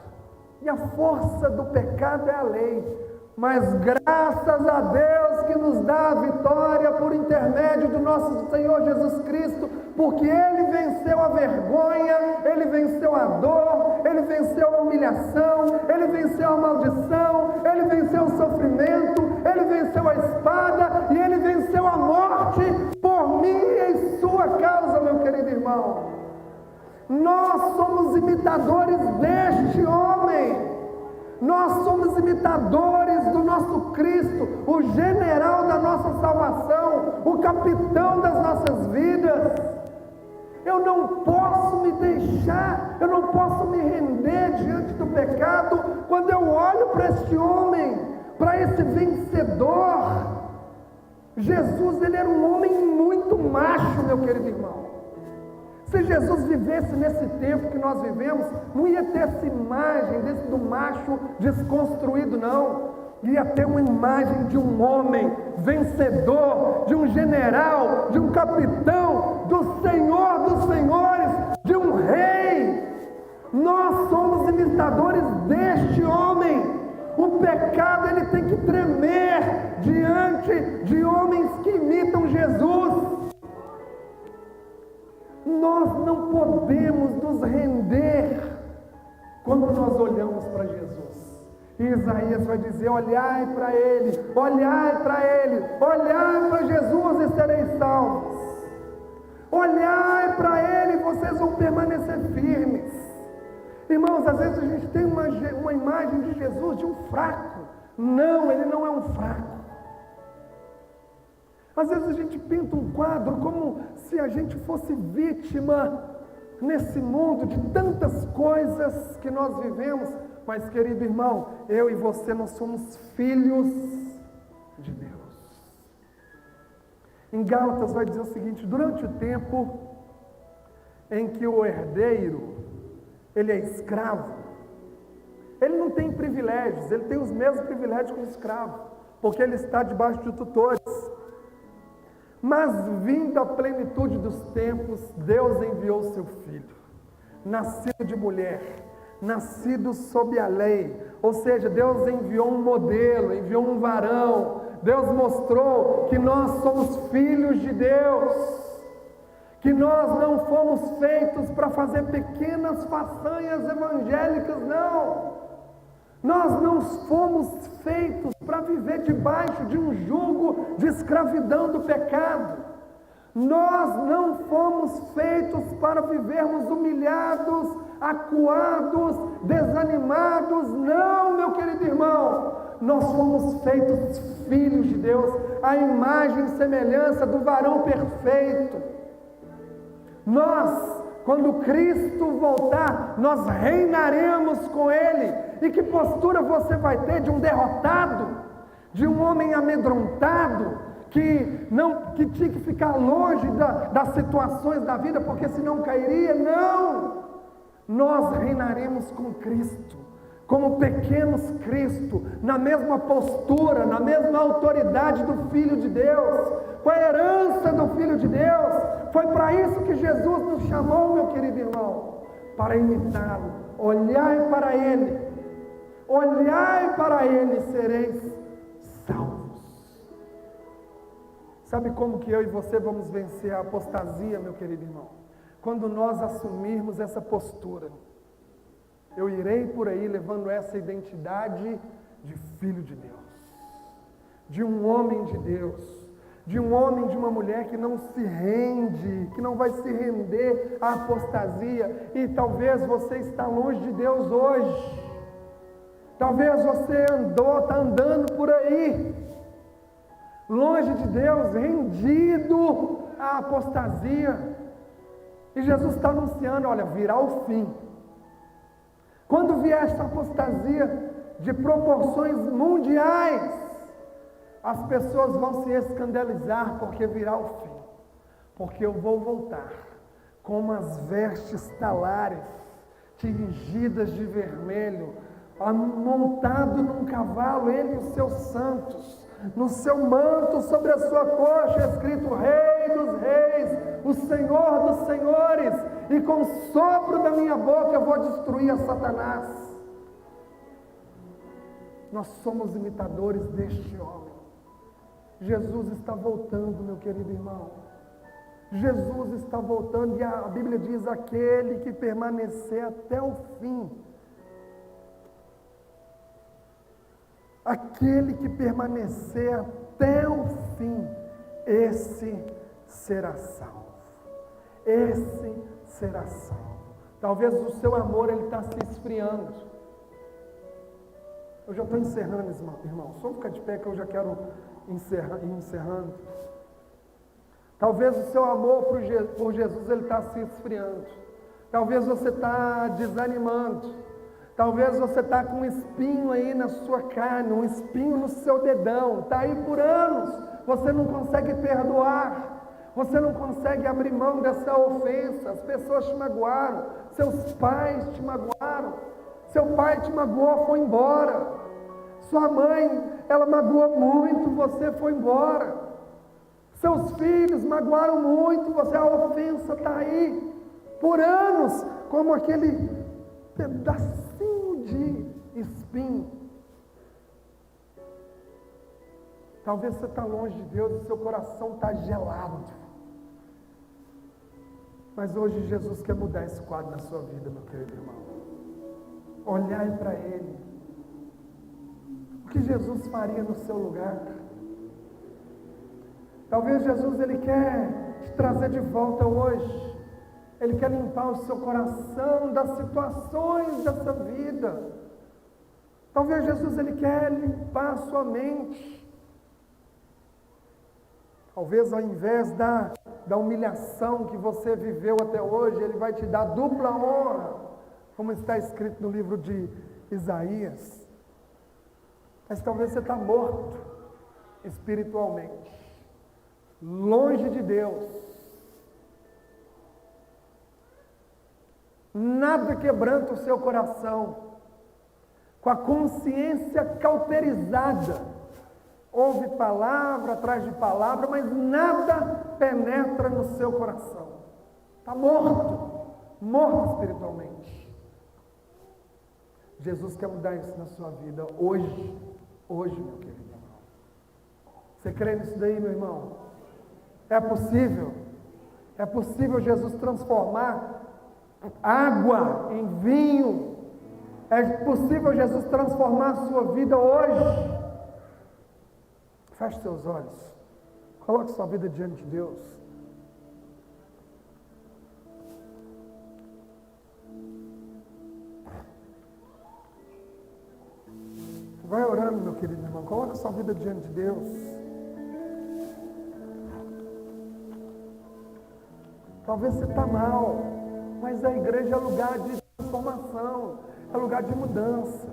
E a força do pecado é a lei. Mas graças a Deus que nos dá a vitória por intermédio do nosso Senhor Jesus Cristo, porque Ele venceu a vergonha, Ele venceu a dor, Ele venceu a humilhação, Ele venceu a maldição, Ele venceu o sofrimento, Ele venceu a espada e Ele venceu a morte por mim e em sua causa, meu querido irmão. Nós somos imitadores deste homem. Nós somos imitadores do nosso Cristo, o general da nossa salvação, o capitão das nossas vidas. Eu não posso me deixar, eu não posso me render diante do pecado quando eu olho para este homem, para esse vencedor. Jesus, ele era um homem muito macho, meu querido irmão. Se Jesus vivesse nesse tempo que nós vivemos, não ia ter essa imagem do macho desconstruído, não. Ia ter uma imagem de um homem vencedor, de um general, de um capitão, do Senhor dos senhores, de um rei. Nós somos imitadores deste homem. O pecado ele tem que tremer diante de homens que imitam Jesus. Nós não podemos nos render quando nós olhamos para Jesus. E Isaías vai dizer: olhai para Ele, olhai para Ele, olhai para Jesus e sereis salvos. Olhai para Ele e vocês vão permanecer firmes. Irmãos, às vezes a gente tem uma imagem de Jesus de um fraco. Não, Ele não é um fraco. Às vezes a gente pinta um quadro como se a gente fosse vítima nesse mundo de tantas coisas que nós vivemos, Mas, querido irmão, eu e você, nós somos filhos de Deus. Em Gálatas vai dizer o seguinte: durante o tempo em que o herdeiro, ele é escravo, ele não tem privilégios, ele tem os mesmos privilégios que o escravo, porque ele está debaixo de tutores. Mas, vindo a plenitude dos tempos, Deus enviou o seu Filho, nascido de mulher, nascido sob a lei, ou seja, Deus enviou um modelo, enviou um varão. Deus mostrou que nós somos filhos de Deus, que nós não fomos feitos para fazer pequenas façanhas evangélicas, não. Nós não fomos feitos para viver debaixo de um jugo de escravidão do pecado. Nós não fomos feitos para vivermos humilhados, acuados, desanimados. Não, meu querido irmão. Nós fomos feitos filhos de Deus, à imagem e semelhança do varão perfeito. Nós, quando Cristo voltar, nós reinaremos com Ele. E que postura você vai ter de um derrotado, de um homem amedrontado, que tinha que ficar longe das situações da vida, porque senão cairia? Não! Nós reinaremos com Cristo, como pequenos Cristo, na mesma postura, na mesma autoridade do Filho de Deus, com a herança do Filho de Deus. Foi para isso que Jesus nos chamou, meu querido irmão, para imitá-lo. Olhai para Ele, e sereis salvos. Sabe como que eu e você vamos vencer a apostasia, meu querido irmão? Quando nós assumirmos essa postura. Eu irei por aí levando essa identidade de filho de Deus, de um homem de Deus, de um homem, de uma mulher que não se rende, que não vai se render à apostasia. E talvez você está longe de Deus hoje. Talvez você está andando por aí, longe de Deus, rendido à apostasia. E Jesus está anunciando: olha, virá o fim. Quando vier essa apostasia de proporções mundiais, as pessoas vão se escandalizar, porque virá o fim. Porque eu vou voltar com umas vestes talares, tingidas de vermelho, montado num cavalo, ele e os seus santos, no seu manto sobre a sua coxa, escrito Rei dos Reis, o Senhor dos Senhores, e com o sopro da minha boca eu vou destruir a Satanás. Nós somos imitadores deste homem. Jesus está voltando, meu querido irmão. Jesus está voltando, e a Bíblia diz: aquele que permanecer até o fim, aquele que permanecer até o fim, esse será salvo. Esse será salvo. Talvez o seu amor está se esfriando. Eu já estou encerrando, irmão. Só ficar de pé que eu já quero ir encerrando. Talvez o seu amor por Jesus está se esfriando. Talvez você está desanimando. Talvez você está com um espinho aí na sua carne, um espinho no seu dedão. Está aí por anos. Você não consegue perdoar. Você não consegue abrir mão dessa ofensa. As pessoas te magoaram. Seus pais te magoaram. Seu pai te magoou, foi embora. Sua mãe, ela magoou muito, você foi embora. Seus filhos magoaram muito, a ofensa está aí. Por anos, como aquele pedacinho de espinho. Talvez você está longe de Deus e seu coração está gelado. Mas hoje Jesus quer mudar esse quadro na sua vida, meu querido irmão. Olhai para Ele. O que Jesus faria no seu lugar? Talvez Jesus, Ele quer te trazer de volta hoje. Ele quer limpar o seu coração das situações dessa vida. Talvez Jesus, Ele quer limpar a sua mente. Talvez ao invés da humilhação que você viveu até hoje, Ele vai te dar dupla honra, como está escrito no livro de Isaías, mas talvez você está morto espiritualmente, longe de Deus. Nada quebranta o seu coração, com a consciência cauterizada. Ouve palavra atrás de palavra, mas nada penetra no seu coração. Está morto espiritualmente. Jesus quer mudar isso na sua vida hoje, meu querido irmão. Você crê nisso daí, meu irmão? É possível Jesus transformar água em vinho. É possível Jesus transformar a sua vida hoje. Feche seus olhos. Coloque sua vida diante de Deus. Vai orando, meu querido irmão. Coloque sua vida diante de Deus. Talvez você está mal, mas a igreja é lugar de transformação, é lugar de mudança.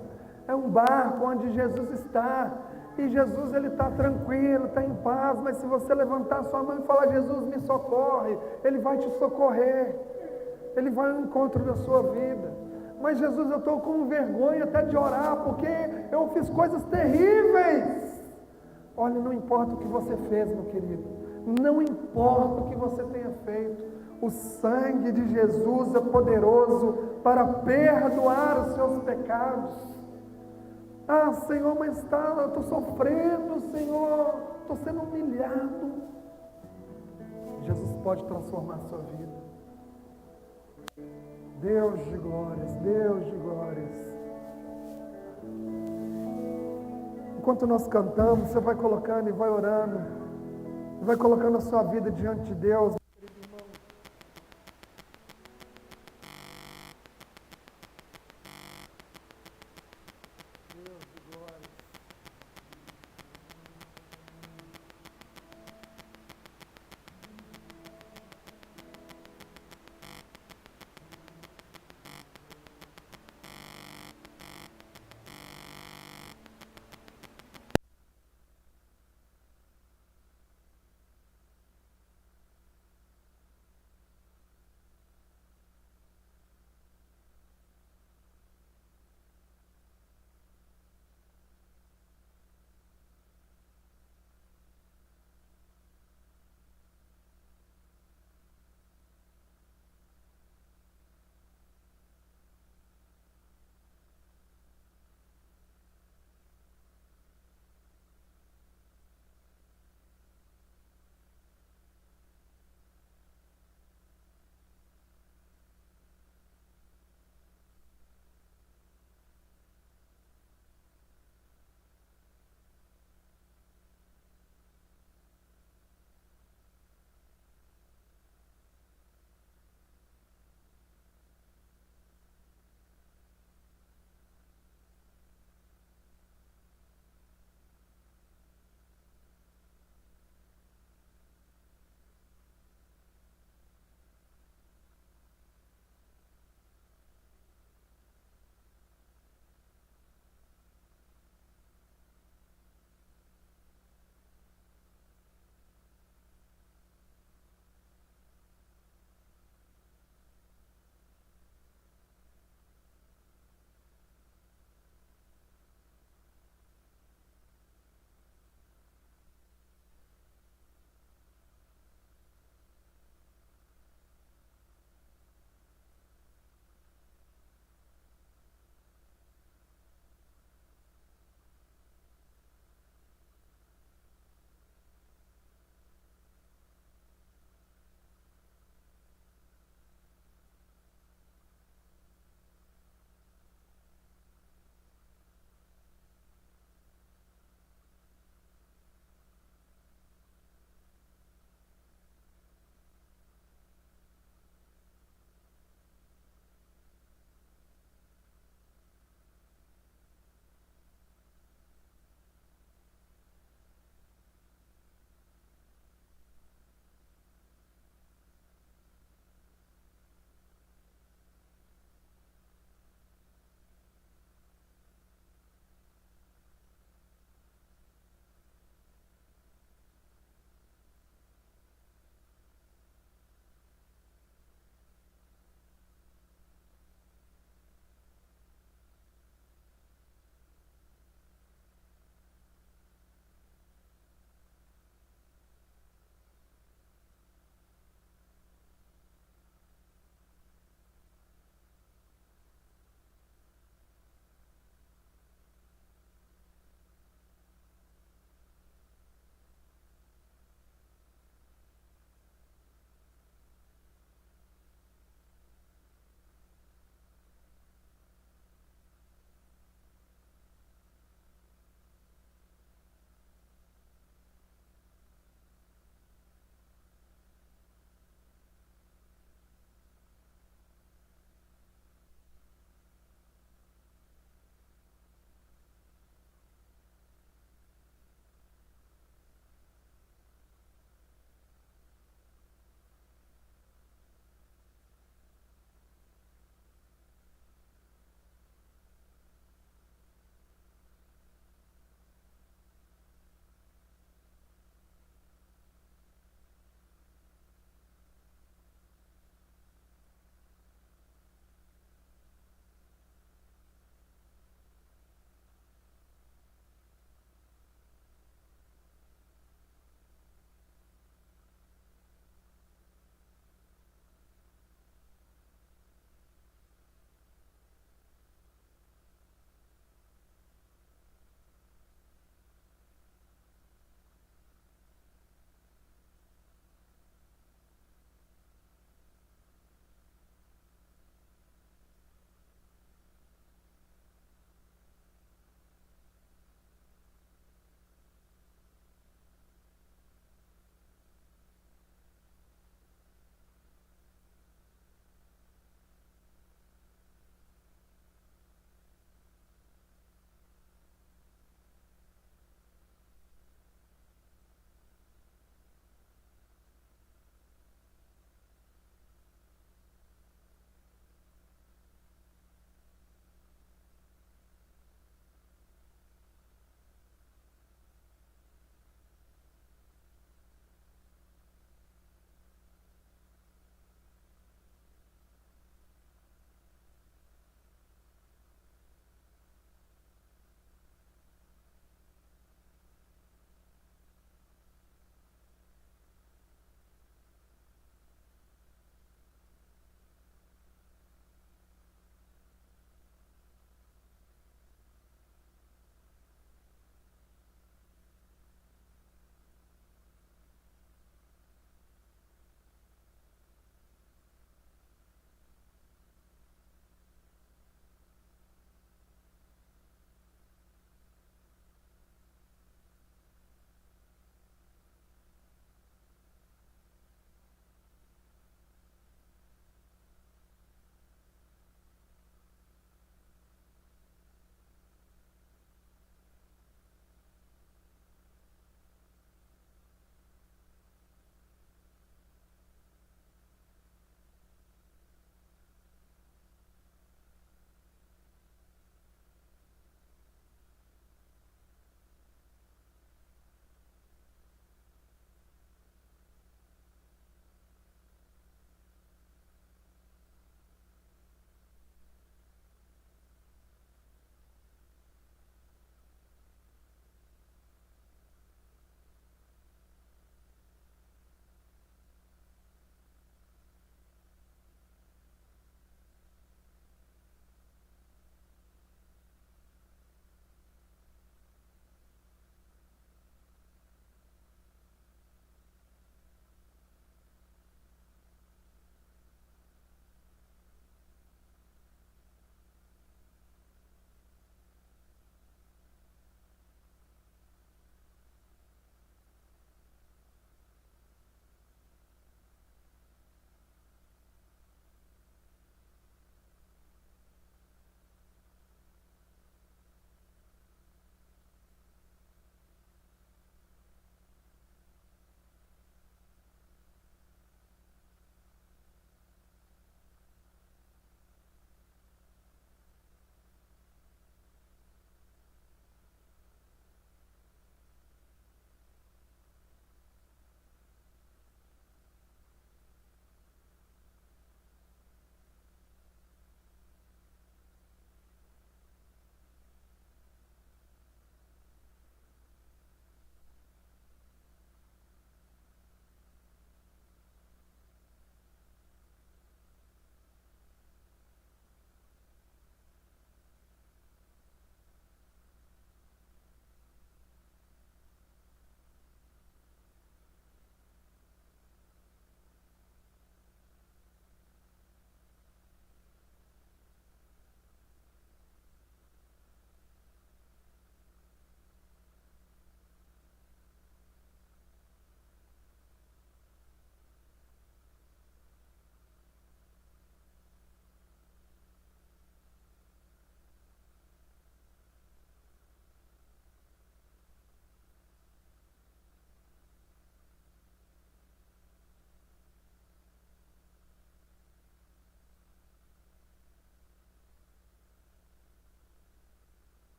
É um barco onde Jesus está. E Jesus, ele está tranquilo, está em paz, mas se você levantar sua mão e falar, Jesus, me socorre, ele vai te socorrer. Ele vai ao encontro da sua vida. Mas Jesus, eu estou com vergonha até de orar, porque eu fiz coisas terríveis. Olha, não importa o que você fez, meu querido. Não importa o que você tenha feito. O sangue de Jesus é poderoso para perdoar os seus pecados. Ah, Senhor, mas eu estou sofrendo, Senhor. Estou sendo humilhado. Jesus pode transformar a sua vida. Deus de glórias, Deus de glórias. Enquanto nós cantamos, você vai colocando e vai orando, vai colocando a sua vida diante de Deus.